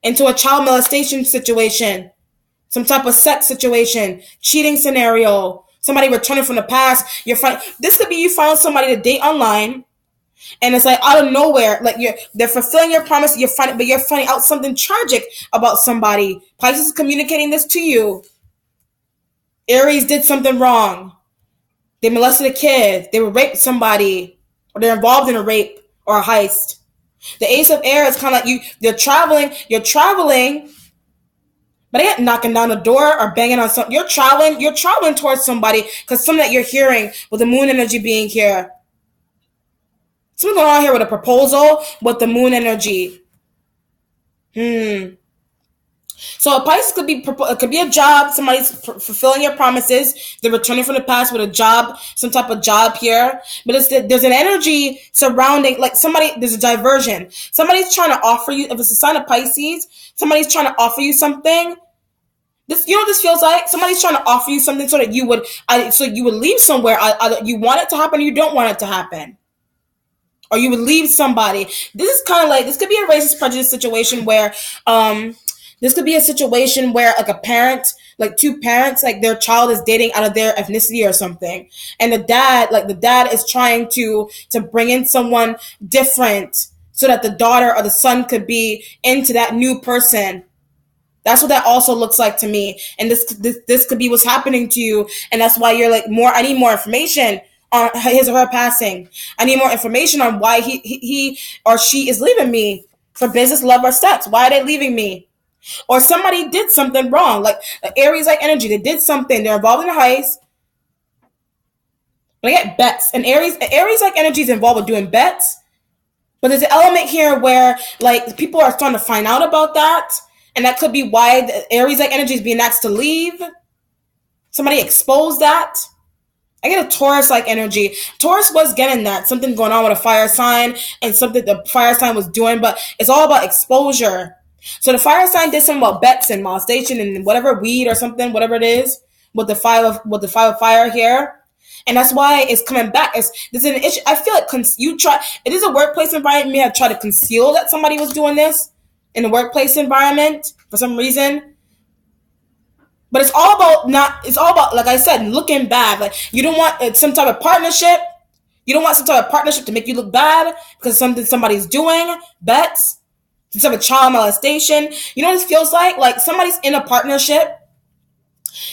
into a child molestation situation. Some type of sex situation. Cheating scenario. Somebody returning from the past. This could be you found somebody to date online. And it's like out of nowhere, like they're fulfilling your promise, but you're finding out something tragic about somebody. Pisces is communicating this to you. Aries did something wrong. They molested a kid. They raped somebody, or they're involved in a rape or a heist. The Ace of Air is kind of like you're traveling, but they ain't knocking down the door or banging on something. You're traveling towards somebody because something that you're hearing with the moon energy being here. Something going on here with a proposal with the moon energy. So a Pisces could be a job. Somebody's fulfilling your promises. They're returning from the past with a job, some type of job here. But there's an energy surrounding, like there's a diversion. Somebody's trying to offer you, if it's a sign of Pisces, somebody's trying to offer you something. This feels like? Somebody's trying to offer you something so that you would leave somewhere. Either you want it to happen or you don't want it to happen. Or you would leave somebody. This is kind of like, this could be a racist prejudice situation where, this could be a situation where like a parent, like two parents, like their child is dating out of their ethnicity or something. And the dad is trying to bring in someone different so that the daughter or the son could be into that new person. That's what that also looks like to me. And this could be what's happening to you. And that's why you're like, I need more information on his or her passing. I need more information on why he or she is leaving me for business, love, or sex. Why are they leaving me? Or somebody did something wrong. Like Aries like energy, they did something. They're involved in a heist. But I get bets. And Aries like energy is involved with doing bets. But there's an element here where like people are starting to find out about that. And that could be why the Aries like energy is being asked to leave. Somebody exposed that. I get a Taurus like energy. Taurus was getting that. Something going on with a fire sign and something the fire sign was doing, but it's all about exposure. So the fire sign did something about bets and molestation and whatever weed or something, whatever it is, with the five of fire here. And that's why it's coming back. This is an issue. I feel like it is a workplace environment. You may have tried to conceal that somebody was doing this in the workplace environment for some reason. But it's all about, like I said, looking bad. Like you don't want some type of partnership. You don't want some type of partnership to make you look bad because something somebody's doing, bets, some type of child molestation. You know what this feels like? Like somebody's in a partnership.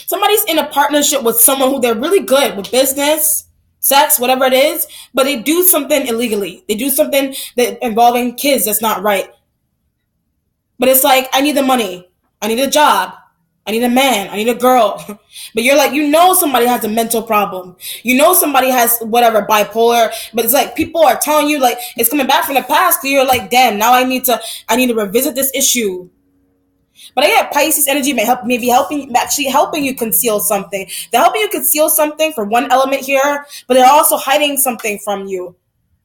Somebody's in a partnership with someone who they're really good with business, sex, whatever it is, but they do something illegally. They do something that involving kids that's not right. But it's like, I need the money. I need a job. I need a man. I need a girl. But you're like, somebody has a mental problem. Somebody has whatever, bipolar. But it's like people are telling you like it's coming back from the past. So you're like, damn, now I need to revisit this issue. But I get Pisces energy maybe helping you conceal something. They're helping you conceal something for one element here, but they're also hiding something from you.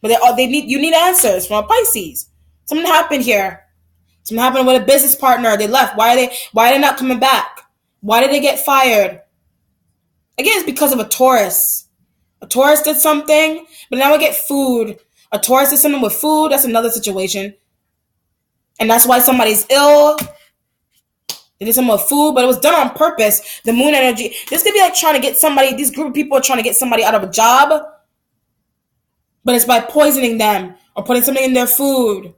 But you need answers from a Pisces. Something happened here. Something happened with a business partner. They left. Why are they not coming back? Why did they get fired? Again, it's because of a Taurus. A Taurus did something, but now I get food. A Taurus did something with food. That's another situation. And that's why somebody's ill. They did something with food, but it was done on purpose. The moon energy. This could be like trying to get somebody, these group of people are trying to get somebody out of a job, but it's by poisoning them or putting something in their food.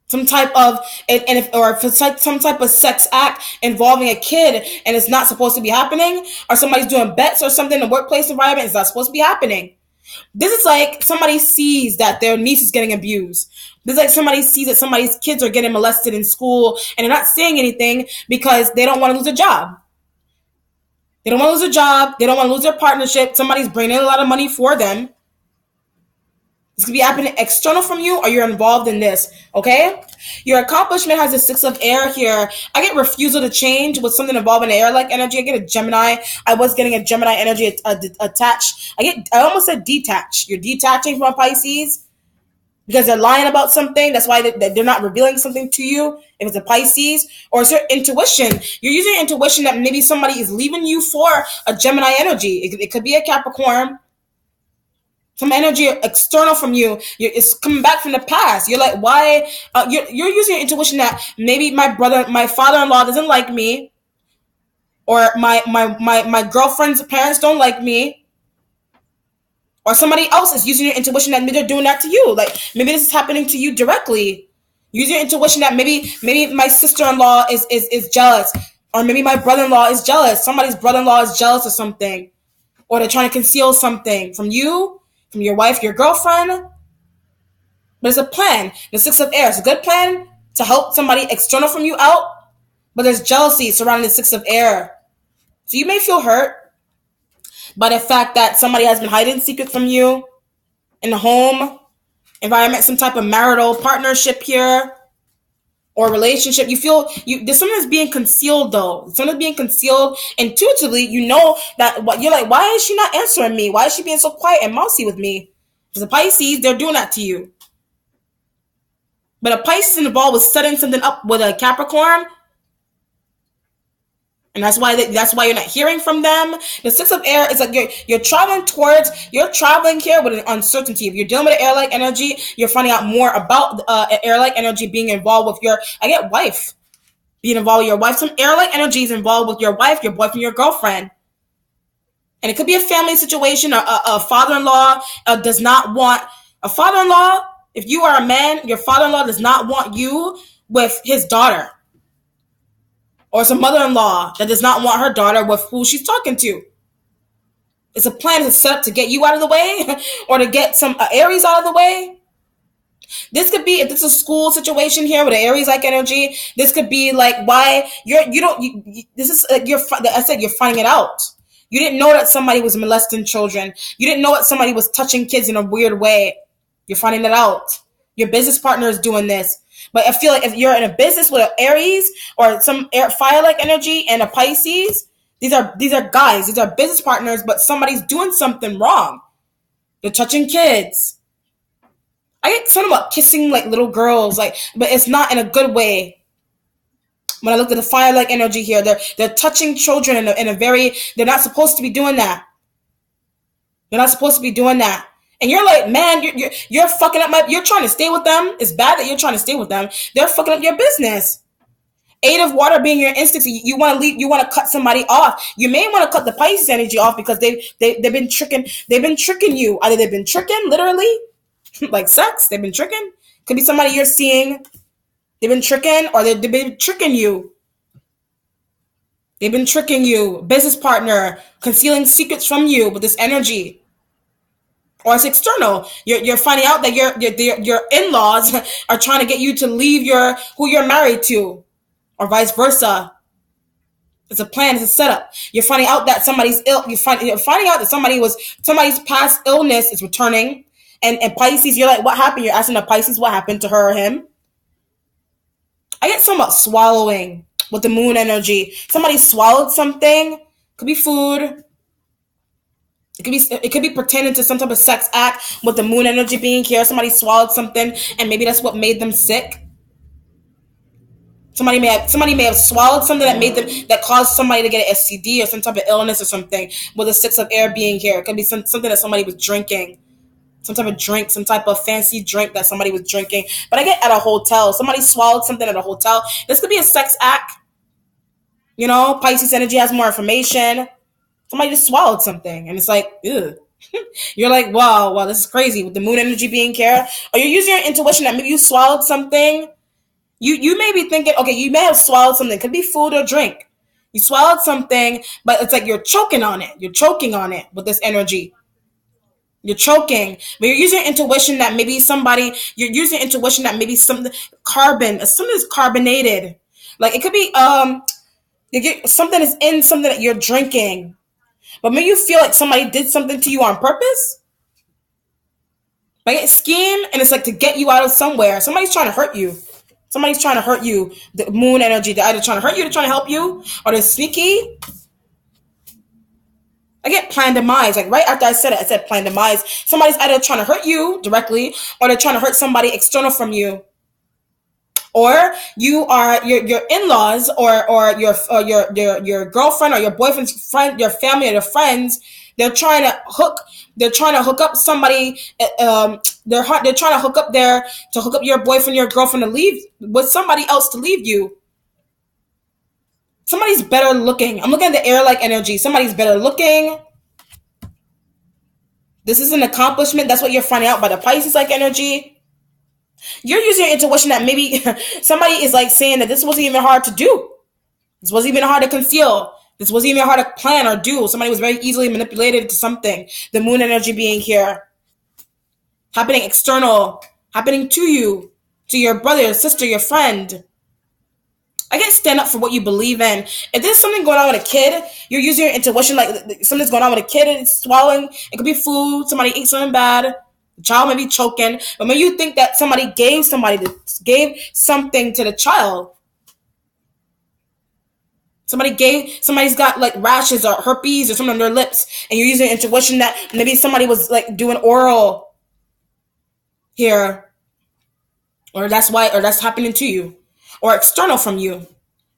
Some type of, if it's like some type of sex act involving a kid and it's not supposed to be happening, or somebody's doing bets or something in the workplace environment, it's not supposed to be happening. This is like somebody sees that their niece is getting abused. This is like somebody sees that somebody's kids are getting molested in school and they're not saying anything because they don't want to lose a job. They don't want to lose a job. They don't want to lose their partnership. Somebody's bringing in a lot of money for them. This could be happening external from you or you're involved in this, okay? Your accomplishment has a 6 of air here. I get refusal to change with something involving air-like energy. I get a Gemini. I was getting a Gemini energy attached. I almost said detach. You're detaching from a Pisces because they're lying about something. That's why they're not revealing something to you if it's a Pisces. Or it's your intuition. You're using your intuition that maybe somebody is leaving you for a Gemini energy. It could be a Capricorn. Some energy external from you, it's coming back from the past. You're like, why? You're using your intuition that maybe my father-in-law doesn't like me, or my girlfriend's parents don't like me, or somebody else is using your intuition that maybe they're doing that to you. Like maybe this is happening to you directly. Use your intuition that maybe my sister-in-law is jealous, or maybe my brother-in-law is jealous. Somebody's brother-in-law is jealous of something, or they're trying to conceal something from you. From your wife, your girlfriend. But it's a plan. The 6 of air. It's a good plan to help somebody external from you out. But there's jealousy surrounding the 6 of air. So you may feel hurt by the fact that somebody has been hiding secrets from you in the home environment, some type of marital partnership here or relationship. You feel there's something that's being concealed though. Something that's being concealed intuitively. You know that you're like, why is she not answering me? Why is she being so quiet and mousy with me? Because the Pisces, they're doing that to you. But a Pisces involved with setting something up with a Capricorn. And that's why you're not hearing from them. The 6 of air is like you're traveling here with an uncertainty. If you're dealing with an air-like energy, you're finding out more about air-like energy being involved with wife. Being involved with your wife. Some air-like energy is involved with your wife, your boyfriend, your girlfriend. And it could be a family situation. A father-in-law does not want a father-in-law. If you are a man, your father-in-law does not want you with his daughter. Or it's a mother-in-law that does not want her daughter with who she's talking to. It's a plan that's set up to get you out of the way or to get some Aries out of the way. This could be, if this is a school situation here with an Aries like energy, this could be like why this is like I said, you're finding it out. You didn't know that somebody was molesting children. You didn't know that somebody was touching kids in a weird way. You're finding it out. Your business partner is doing this. But I feel like if you're in a business with an Aries or some fire-like energy and a Pisces, these are guys. These are business partners, but somebody's doing something wrong. They're touching kids. I get something about kissing like little girls, like, but it's not in a good way. When I look at the fire-like energy here, they're touching children in a very, they're not supposed to be doing that. You're not supposed to be doing that. And you're like, man, you're fucking up you're trying to stay with them. It's bad that you're trying to stay with them. They're fucking up your business. 8 of water being your instinct. You want to leave, you want to cut somebody off. You may want to cut the Pisces energy off because they've been tricking you. Either they've been tricking, literally, like sex, they've been tricking. Could be somebody you're seeing. They've been tricking, or they've been tricking you. They've been tricking you. Business partner, concealing secrets from you with this energy. Or it's external. You're finding out that your in-laws are trying to get you to leave who you're married to, or vice versa. It's a plan. It's a setup. You're finding out that somebody's ill. You're finding out that somebody's past illness is returning. And Pisces, you're like, what happened? You're asking the Pisces what happened to her or him. I get something about swallowing with the moon energy. Somebody swallowed something. Could be food. It could be pertaining to some type of sex act with the moon energy being here. Somebody swallowed something, and maybe that's what made them sick. Somebody may have swallowed something that caused somebody to get an STD or some type of illness or something. With the 6 of air being here, it could be something that somebody was drinking, some type of drink, some type of fancy drink that somebody was drinking. But I get at a hotel. Somebody swallowed something at a hotel. This could be a sex act. You know, Pisces energy has more information. Somebody just swallowed something, and it's like, ugh. You're like, wow, this is crazy with the moon energy being here. Or you're using your intuition that maybe you swallowed something. You may be thinking, okay, you may have swallowed something. It could be food or drink. You swallowed something, but it's like you're choking on it. You're choking on it with this energy. You're choking. But you're using intuition that maybe something is carbonated. Like it could be something is in something that you're drinking. But maybe you feel like somebody did something to you on purpose. Like it's scheme, and it's like to get you out of somewhere. Somebody's trying to hurt you. Somebody's trying to hurt you. The moon energy, they're either trying to hurt you, they're trying to help you, or they're sneaky. I get planned demise. Like right after I said planned demise. Somebody's either trying to hurt you directly, or they're trying to hurt somebody external from you. Or you are your in-laws or your girlfriend or your boyfriend's friend, your family or your friends. They're trying to hook up somebody. They're trying to hook up your boyfriend, your girlfriend to leave with somebody else to leave you. Somebody's better looking. I'm looking at the air-like energy. Somebody's better looking. This is an accomplishment. That's what you're finding out by the Pisces-like energy. You're using your intuition that maybe somebody is like saying that this wasn't even hard to do. This wasn't even hard to conceal. This wasn't even hard to plan or do. Somebody was very easily manipulated to something. The moon energy being here. Happening external. Happening to you. To your brother, your sister, your friend. I get stand up for what you believe in. If there's something going on with a kid, you're using your intuition like something's going on with a kid and it's swallowing. It could be food. Somebody ate something bad. The child may be choking, but when you think that somebody gave something to the child, somebody's got like rashes or herpes or something on their lips, and you're using intuition that maybe somebody was like doing oral here, or that's happening to you, or external from you,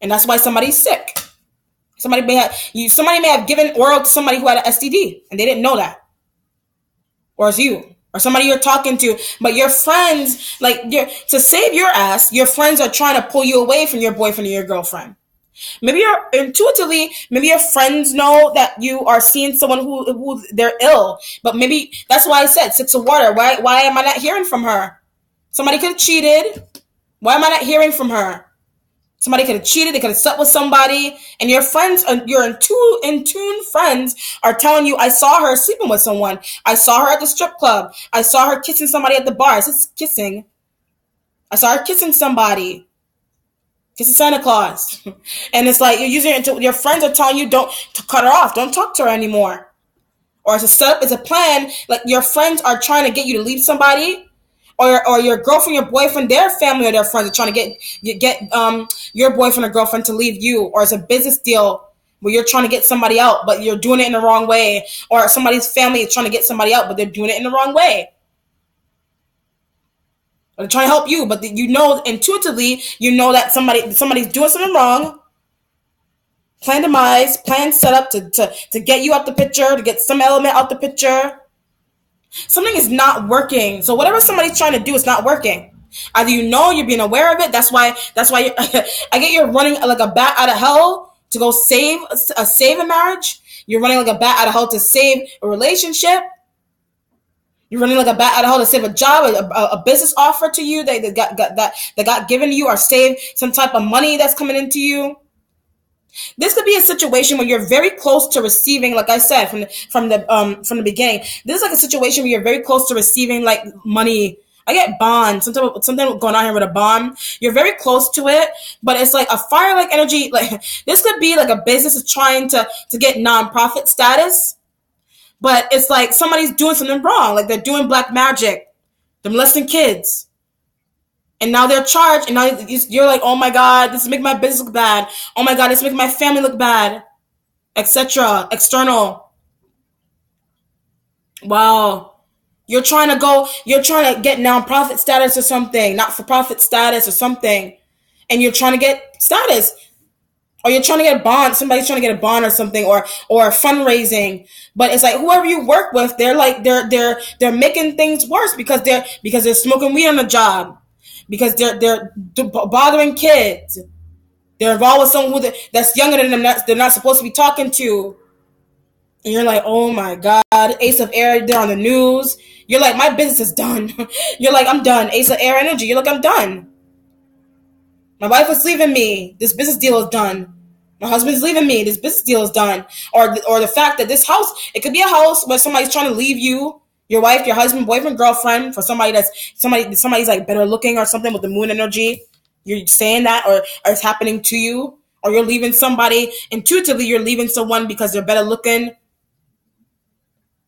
and that's why somebody's sick. Somebody may have given oral to somebody who had an STD, and they didn't know that, or it's you. Or somebody you're talking to, but your friends, to save your ass, your friends are trying to pull you away from your boyfriend or your girlfriend. Maybe your friends know that you are seeing someone who they're ill, but maybe that's why I said 6 of water. Why am I not hearing from her? Somebody could have cheated. Why am I not hearing from her? Somebody could have cheated. They could have slept with somebody. And your friends, your in tune friends are telling you, I saw her sleeping with someone. I saw her at the strip club. I saw her kissing somebody at the bar. It's kissing. I saw her kissing somebody. Kissing Santa Claus. And it's like, you're using it your friends are telling you, don't cut her off. Don't talk to her anymore. Or it's a setup, it's a plan. Like, your friends are trying to get you to leave somebody. Or your girlfriend, your boyfriend, their family or their friends are trying to get your boyfriend or girlfriend to leave you. Or it's a business deal where you're trying to get somebody out, but you're doing it in the wrong way. Or somebody's family is trying to get somebody out, but they're doing it in the wrong way. Or they're trying to help you, but you know intuitively, you know that somebody's doing something wrong. Plan demise, plan set up to get you out the picture, to get some element out the picture. Something is not working. So whatever somebody's trying to do is not working. Either you know, you're being aware of it. That's why I get you're running like a bat out of hell to go save a marriage. You're running like a bat out of hell to save a relationship. You're running like a bat out of hell to save a job, a business offer to you that got given to you, or save some type of money that's coming into you. This could be a situation where you're very close to receiving, like I said from the beginning. This is like a situation where you're very close to receiving like money. I get bond, something going on here with a bond. You're very close to it, but it's like a fire-like energy. Like, this could be like a business is trying to get nonprofit status, but it's like somebody's doing something wrong. Like, they're doing black magic. They're molesting kids. And now they're charged, and now you're like, oh my God, this is making my business look bad. Oh my God, this is making my family look bad, etc. External. Wow. You're trying to get nonprofit status or something, not-for-profit status or something, and you're trying to get status. Or you're trying to get a bond, somebody's trying to get a bond or something, or fundraising. But it's like, whoever you work with, they're like, they're making things worse because they're smoking weed on the job. Because they're bothering kids. They're involved with someone that's younger than them, they're not supposed to be talking to. And you're like, oh my God, Ace of Air, they're on the news. You're like, my business is done. You're like, I'm done. Ace of Air energy. You're like, I'm done. My wife is leaving me. This business deal is done. My husband's leaving me. This business deal is done. Or the fact that this house, it could be a house where somebody's trying to leave you. Your wife, your husband, boyfriend, girlfriend, for somebody's like better looking or something with the moon energy. You're saying that, or it's happening to you, or you're leaving somebody intuitively. You're leaving someone because they're better looking.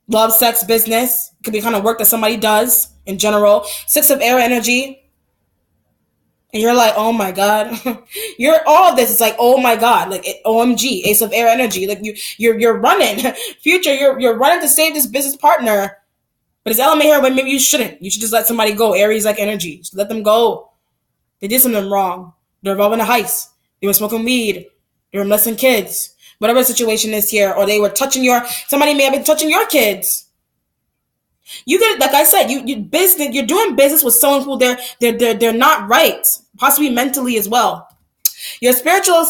Love, sex, business. It could be kind of work that somebody does in general. 6 of Air energy. And you're like, oh my God. You're all of this. It's like, oh my God. Like, OMG, Ace of Air energy. Like, you're running. Future, you're running to save this business partner. But it's element here when maybe you shouldn't. You should just let somebody go. Aries like energy. Just let them go. They did something wrong. They're involved in a heist. They were smoking weed. They were molesting kids. Whatever the situation is here. Or they were somebody may have been touching your kids. You get, like I said, you're doing business with someone who they're not right. Possibly mentally as well. Your spiritual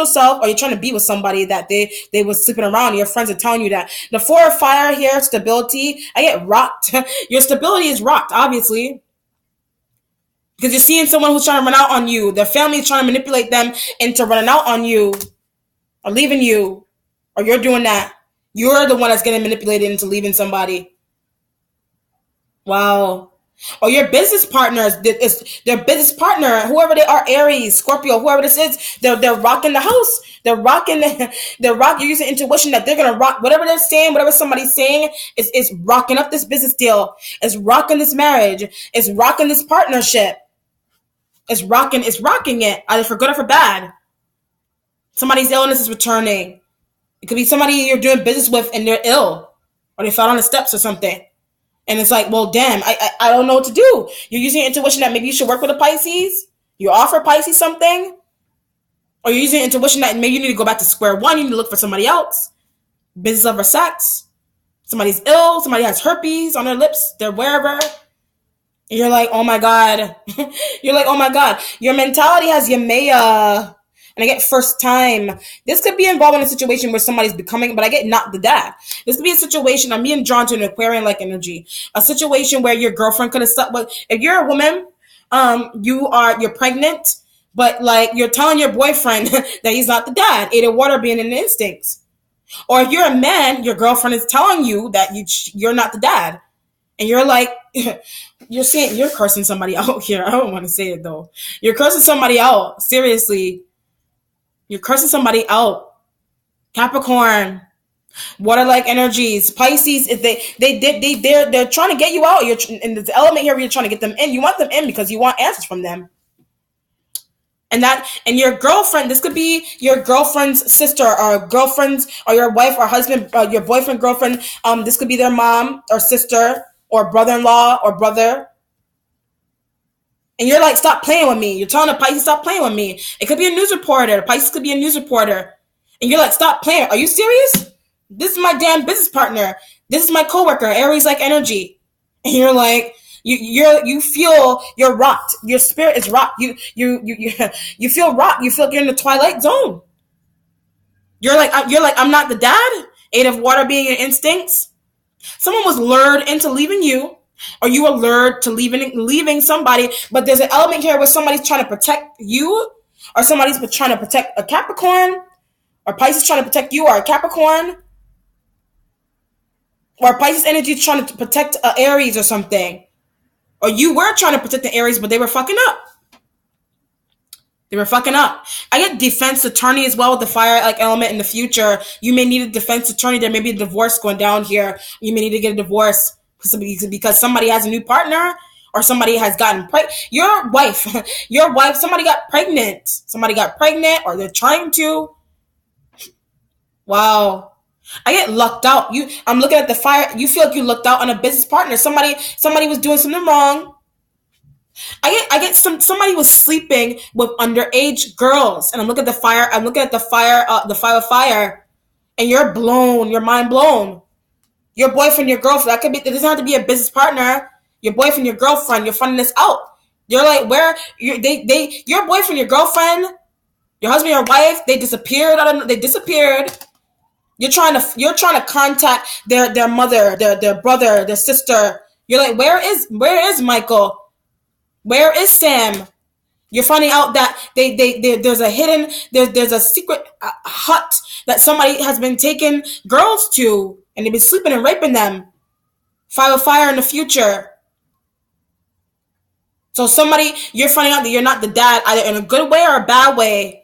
self, or you're trying to be with somebody that they were sleeping around. Your friends are telling you that. The 4 of Fire here, stability. I get rocked. Your stability is rocked, obviously. Because you're seeing someone who's trying to run out on you. Their family is trying to manipulate them into running out on you. Or leaving you. Or you're doing that. You're the one that's getting manipulated into leaving somebody. Wow. Or your business partners, their business partner, whoever they are, Aries, Scorpio, whoever this is, they're rocking the house. You're using intuition that they're going to rock whatever they're saying, whatever somebody's saying is rocking up this business deal. It's rocking this marriage. It's rocking this partnership. It's rocking it, either for good or for bad. Somebody's illness is returning. It could be somebody you're doing business with and they're ill, or they fell on the steps or something. And it's like, well, damn, I don't know what to do. You're using intuition that maybe you should work with a Pisces. You offer Pisces something. Or you're using intuition that maybe you need to go back to square one. You need to look for somebody else. Business over sex. Somebody's ill. Somebody has herpes on their lips. They're wherever. And you're like, oh my God. You're like, oh my God. Your mentality has Yamea. And I get first time. This could be involved in a situation where somebody's becoming, but I get not the dad. This could be a situation, I'm being drawn to an Aquarian-like energy. A situation where your girlfriend could have slept with, if you're a woman, you're pregnant, But like you're telling your boyfriend that he's not the dad. Eight of water being in the instincts. Or if you're a man, your girlfriend is telling you that you're not the dad. And you're like, you're cursing somebody out here. I don't want to say it though. You're cursing somebody out. Seriously. You're cursing somebody out. Capricorn. Water-like energies. Pisces, if they're trying to get you out. You're in the element here where you're trying to get them in. You want them in because you want answers from them. And your girlfriend, this could be your girlfriend's sister or girlfriend's or your wife or husband, your boyfriend, girlfriend. This could be their mom or sister or brother-in-law or brother. And you're like, stop playing with me. You're telling a Pisces, stop playing with me. It could be a news reporter. Pisces could be a news reporter. And you're like, stop playing. Are you serious? This is my damn business partner. This is my coworker. Aries-like energy. And you're like, you feel you're rocked. Your spirit is rocked. You feel rocked. You feel like you're in the twilight zone. You're like, I'm not the dad. Eight of water being your instincts. Someone was lured into leaving you, or you were lured to leaving somebody. But there's an element here where somebody's trying to protect you, or somebody's trying to protect a Capricorn, or Pisces trying to protect you, or a Capricorn, or Pisces energy trying to protect Aries or something. Or you were trying to protect the Aries, but they were fucking up. They were fucking up. I get defense attorney as well with the fire-like element in the future. You may need a defense attorney. There may be a divorce going down here. You may need to get a divorce because somebody has a new partner or somebody has gotten pregnant. Your wife, somebody got pregnant. Somebody got pregnant or they're trying to. Wow. I get lucked out. I'm looking at the fire. You feel like you lucked out on a business partner. Somebody was doing something wrong. I get somebody was sleeping with underage girls, and I'm looking at the fire. I'm looking at the fire of fire, and you're blown. Your mind blown. Your boyfriend, your girlfriend. That could be. It doesn't have to be a business partner. Your boyfriend, your girlfriend. You're finding this out. You're like, where? Your boyfriend, your girlfriend, your husband, your wife. They disappeared. They disappeared. You're trying to contact their mother, their brother, their sister. You're like, where is Michael? Where is Sam? You're finding out that there's a secret hut that somebody has been taking girls to, and they've been sleeping and raping them. Five of fire in the future. So you're finding out that you're not the dad, either in a good way or a bad way.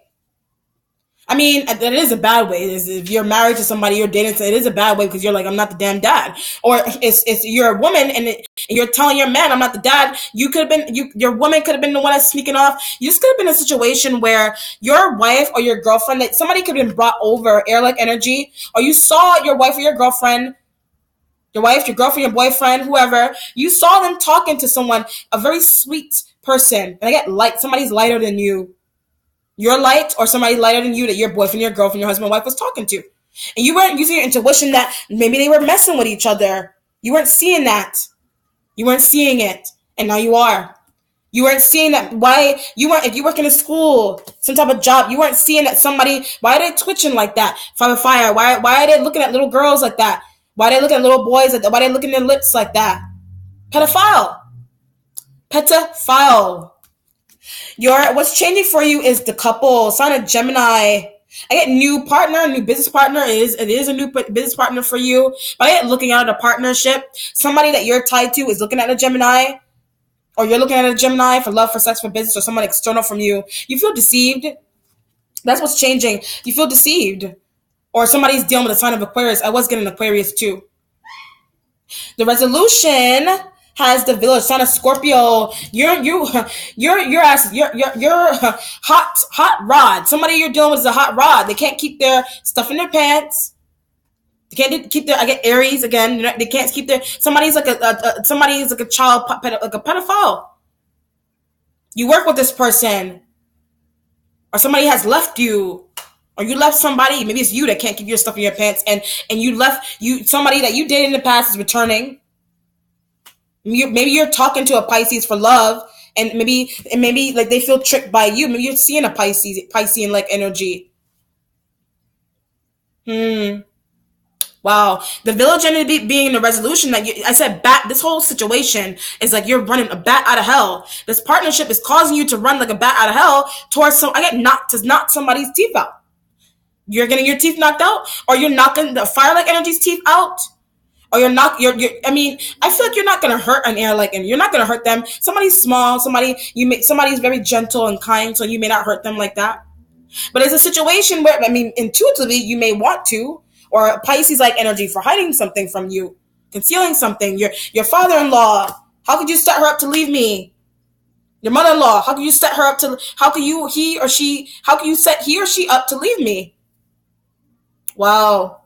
I mean, that is a bad way. If you're married to somebody, you're dating, so it is a bad way because you're like, I'm not the damn dad. Or it's you're a woman and you're telling your man, I'm not the dad. Your woman could have been the one that's sneaking off. You just could have been in a situation where your wife or your girlfriend, that somebody could have been brought over, air-like energy, or you saw your wife or your girlfriend, your girlfriend, your boyfriend, whoever, you saw them talking to someone, a very sweet person. And I get light. Somebody's lighter than you. You're light, or somebody lighter than you that your boyfriend, your girlfriend, your husband, wife was talking to. And you weren't using your intuition that maybe they were messing with each other. You weren't seeing that. You weren't seeing it. And now you are. You weren't seeing that. If you work in a school, some type of job, you weren't seeing that why are they twitching like that? Fire of fire. Why are they looking at little girls like that? Why are they looking at little boys like that? Why are they looking at their lips like that? Pedophile. What's changing for you is the couple, sign of Gemini. I get new business partner. It is a new business partner for you. But I get looking at a partnership. Somebody that you're tied to is looking at a Gemini, or you're looking at a Gemini for love, for sex, for business, or someone external from you. You feel deceived. That's what's changing. You feel deceived, or somebody's dealing with a sign of Aquarius. I was getting Aquarius too. The resolution has the village, sign of Scorpio. You're hot rod. Somebody you're dealing with is a hot rod. They can't keep their stuff in their pants. They can't keep I get Aries again. They can't keep somebody's like a child, like a pedophile. You work with this person, or somebody has left you, or you left somebody. Maybe it's you that can't keep your stuff in your pants, and somebody that you dated in the past is returning. Maybe you're talking to a Pisces for love, and maybe like they feel tricked by you. Maybe you're seeing a Piscean like energy. Wow. The village energy being the resolution that I said bat, this whole situation is like you're running a bat out of hell. This partnership is causing you to run like a bat out of hell towards I get knocked to knock somebody's teeth out. You're getting your teeth knocked out, or you're knocking the fire-like energy's teeth out, or you're I mean, I feel like you're not gonna hurt an air-like energy. You're not gonna hurt them. Somebody's small, somebody's very gentle and kind, so you may not hurt them like that. But it's a situation where, I mean, intuitively you may want to, or a Pisces-like energy for hiding something from you, concealing something. Your father-in-law, how could you set her up to leave me? Your mother-in-law, how could you set her up to? How can you set he or she up to leave me? Wow.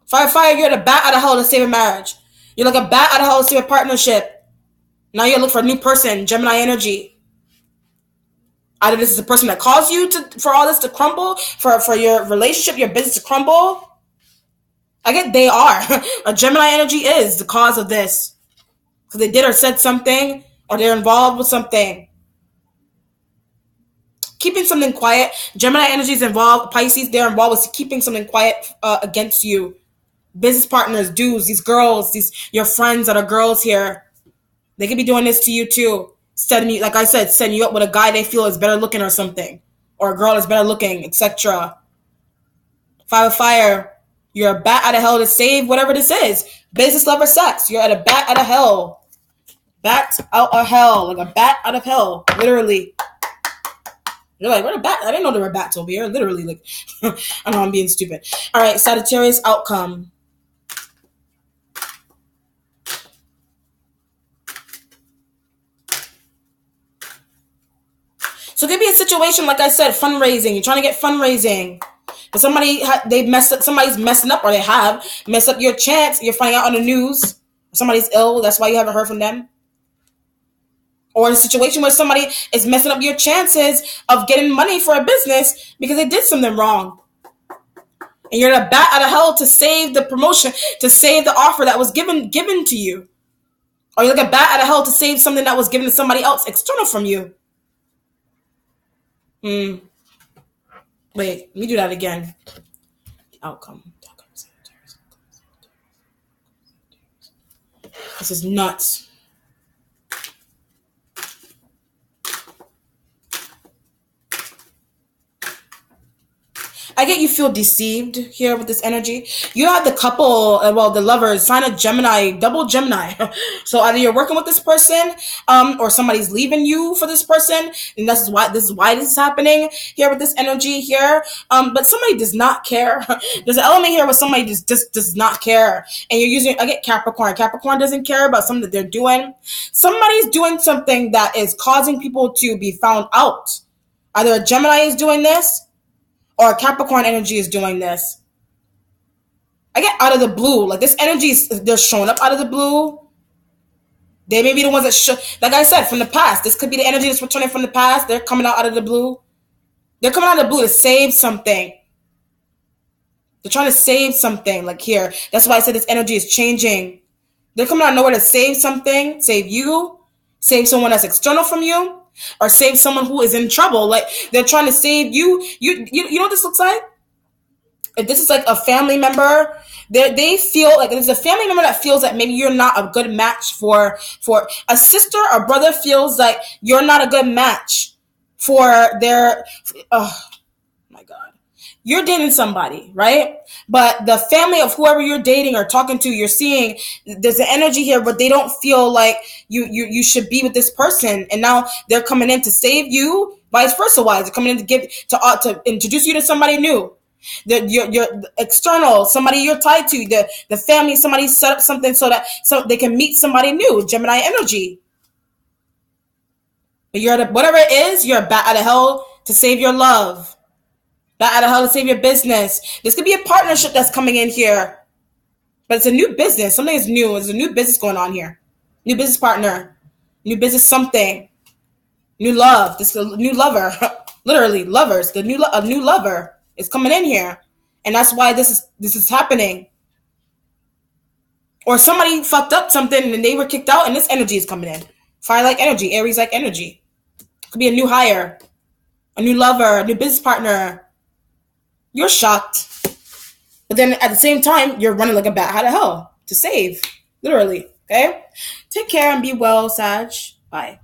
Fire, you're the bat out of hell to save a marriage. You're like a bat out of hell to save a partnership. Now you look for a new person, Gemini energy. Either this is the person that caused you for all this to crumble, for your relationship, your business to crumble. I get they are. A Gemini energy is the cause of this. Because they did or said something, or they're involved with something. Keeping something quiet. Gemini energy is involved. Pisces, they're involved with keeping something quiet against you. Business partners, dudes, these girls, your friends that are girls here. They could be doing this to you too. Setting you, like I said, setting you up with a guy they feel is better looking or something. Or a girl is better looking, etc. Fire. You're a bat out of hell to save whatever this is. Business, love, or sex. You're at a bat out of hell. Bat out of hell. Like a bat out of hell. Literally. You're like, what a bat? I didn't know there were bats over here. Literally, like, I know I'm being stupid. All right, Sagittarius outcome. So there could be a situation, like I said, fundraising. You're trying to get fundraising. But somebody's messing up, or they have messed up your chance. You're finding out on the news. Somebody's ill. That's why you haven't heard from them. Or a situation where somebody is messing up your chances of getting money for a business because they did something wrong. And you're in a bat out of hell to save the promotion, to save the offer that was given to you. Or you're like a bat out of hell to save something that was given to somebody else external from you. Wait, let me do that again. Outcome. This is nuts. I get you feel deceived here with this energy. You have the couple, the lovers, sign a Gemini, double Gemini. So either you're working with this person, or somebody's leaving you for this person, and this is why this is happening here with this energy here. But somebody does not care. There's an element here where somebody just does not care, and you're using. I get Capricorn. Capricorn doesn't care about something that they're doing. Somebody's doing something that is causing people to be found out. Either a Gemini is doing this, or Capricorn energy is doing this. I get out of the blue. Like this energy, they're showing up out of the blue. They may be the ones that like I said, from the past. This could be the energy that's returning from the past. They're coming out of the blue. They're coming out of the blue to save something. They're trying to save something, like here. That's why I said this energy is changing. They're coming out of nowhere to save something, save you, save someone that's external from you, or save someone who is in trouble. Like they're trying to save you. You know what this looks like? If this is like a family member, they feel like there's a family member that feels that maybe you're not a good match for a sister or brother feels like you're not a good match for their. Oh my God. You're dating somebody, right? But the family of whoever you're dating or talking to, you're seeing there's an energy here, but they don't feel like you should be with this person. And now they're coming in to save you, vice versa wise. They're coming in to introduce you to somebody new. Your external, somebody you're tied to, the family, somebody set up something so they can meet somebody new, Gemini energy. But whatever it is, you're a bat out of hell to save your love. Bat out of hell to save your business. This could be a partnership that's coming in here. But it's a new business. Something is new. There's a new business going on here. New business partner. New business something. New love. This is a new lover. Literally, lovers. A new lover is coming in here. And that's why this is happening. Or somebody fucked up something and they were kicked out and this energy is coming in. Fire-like energy. Aries-like energy. Could be a new hire. A new lover. A new business partner. You're shocked. But then at the same time, you're running like a bat out of hell to save. Literally. Okay? Take care and be well, Sag. Bye.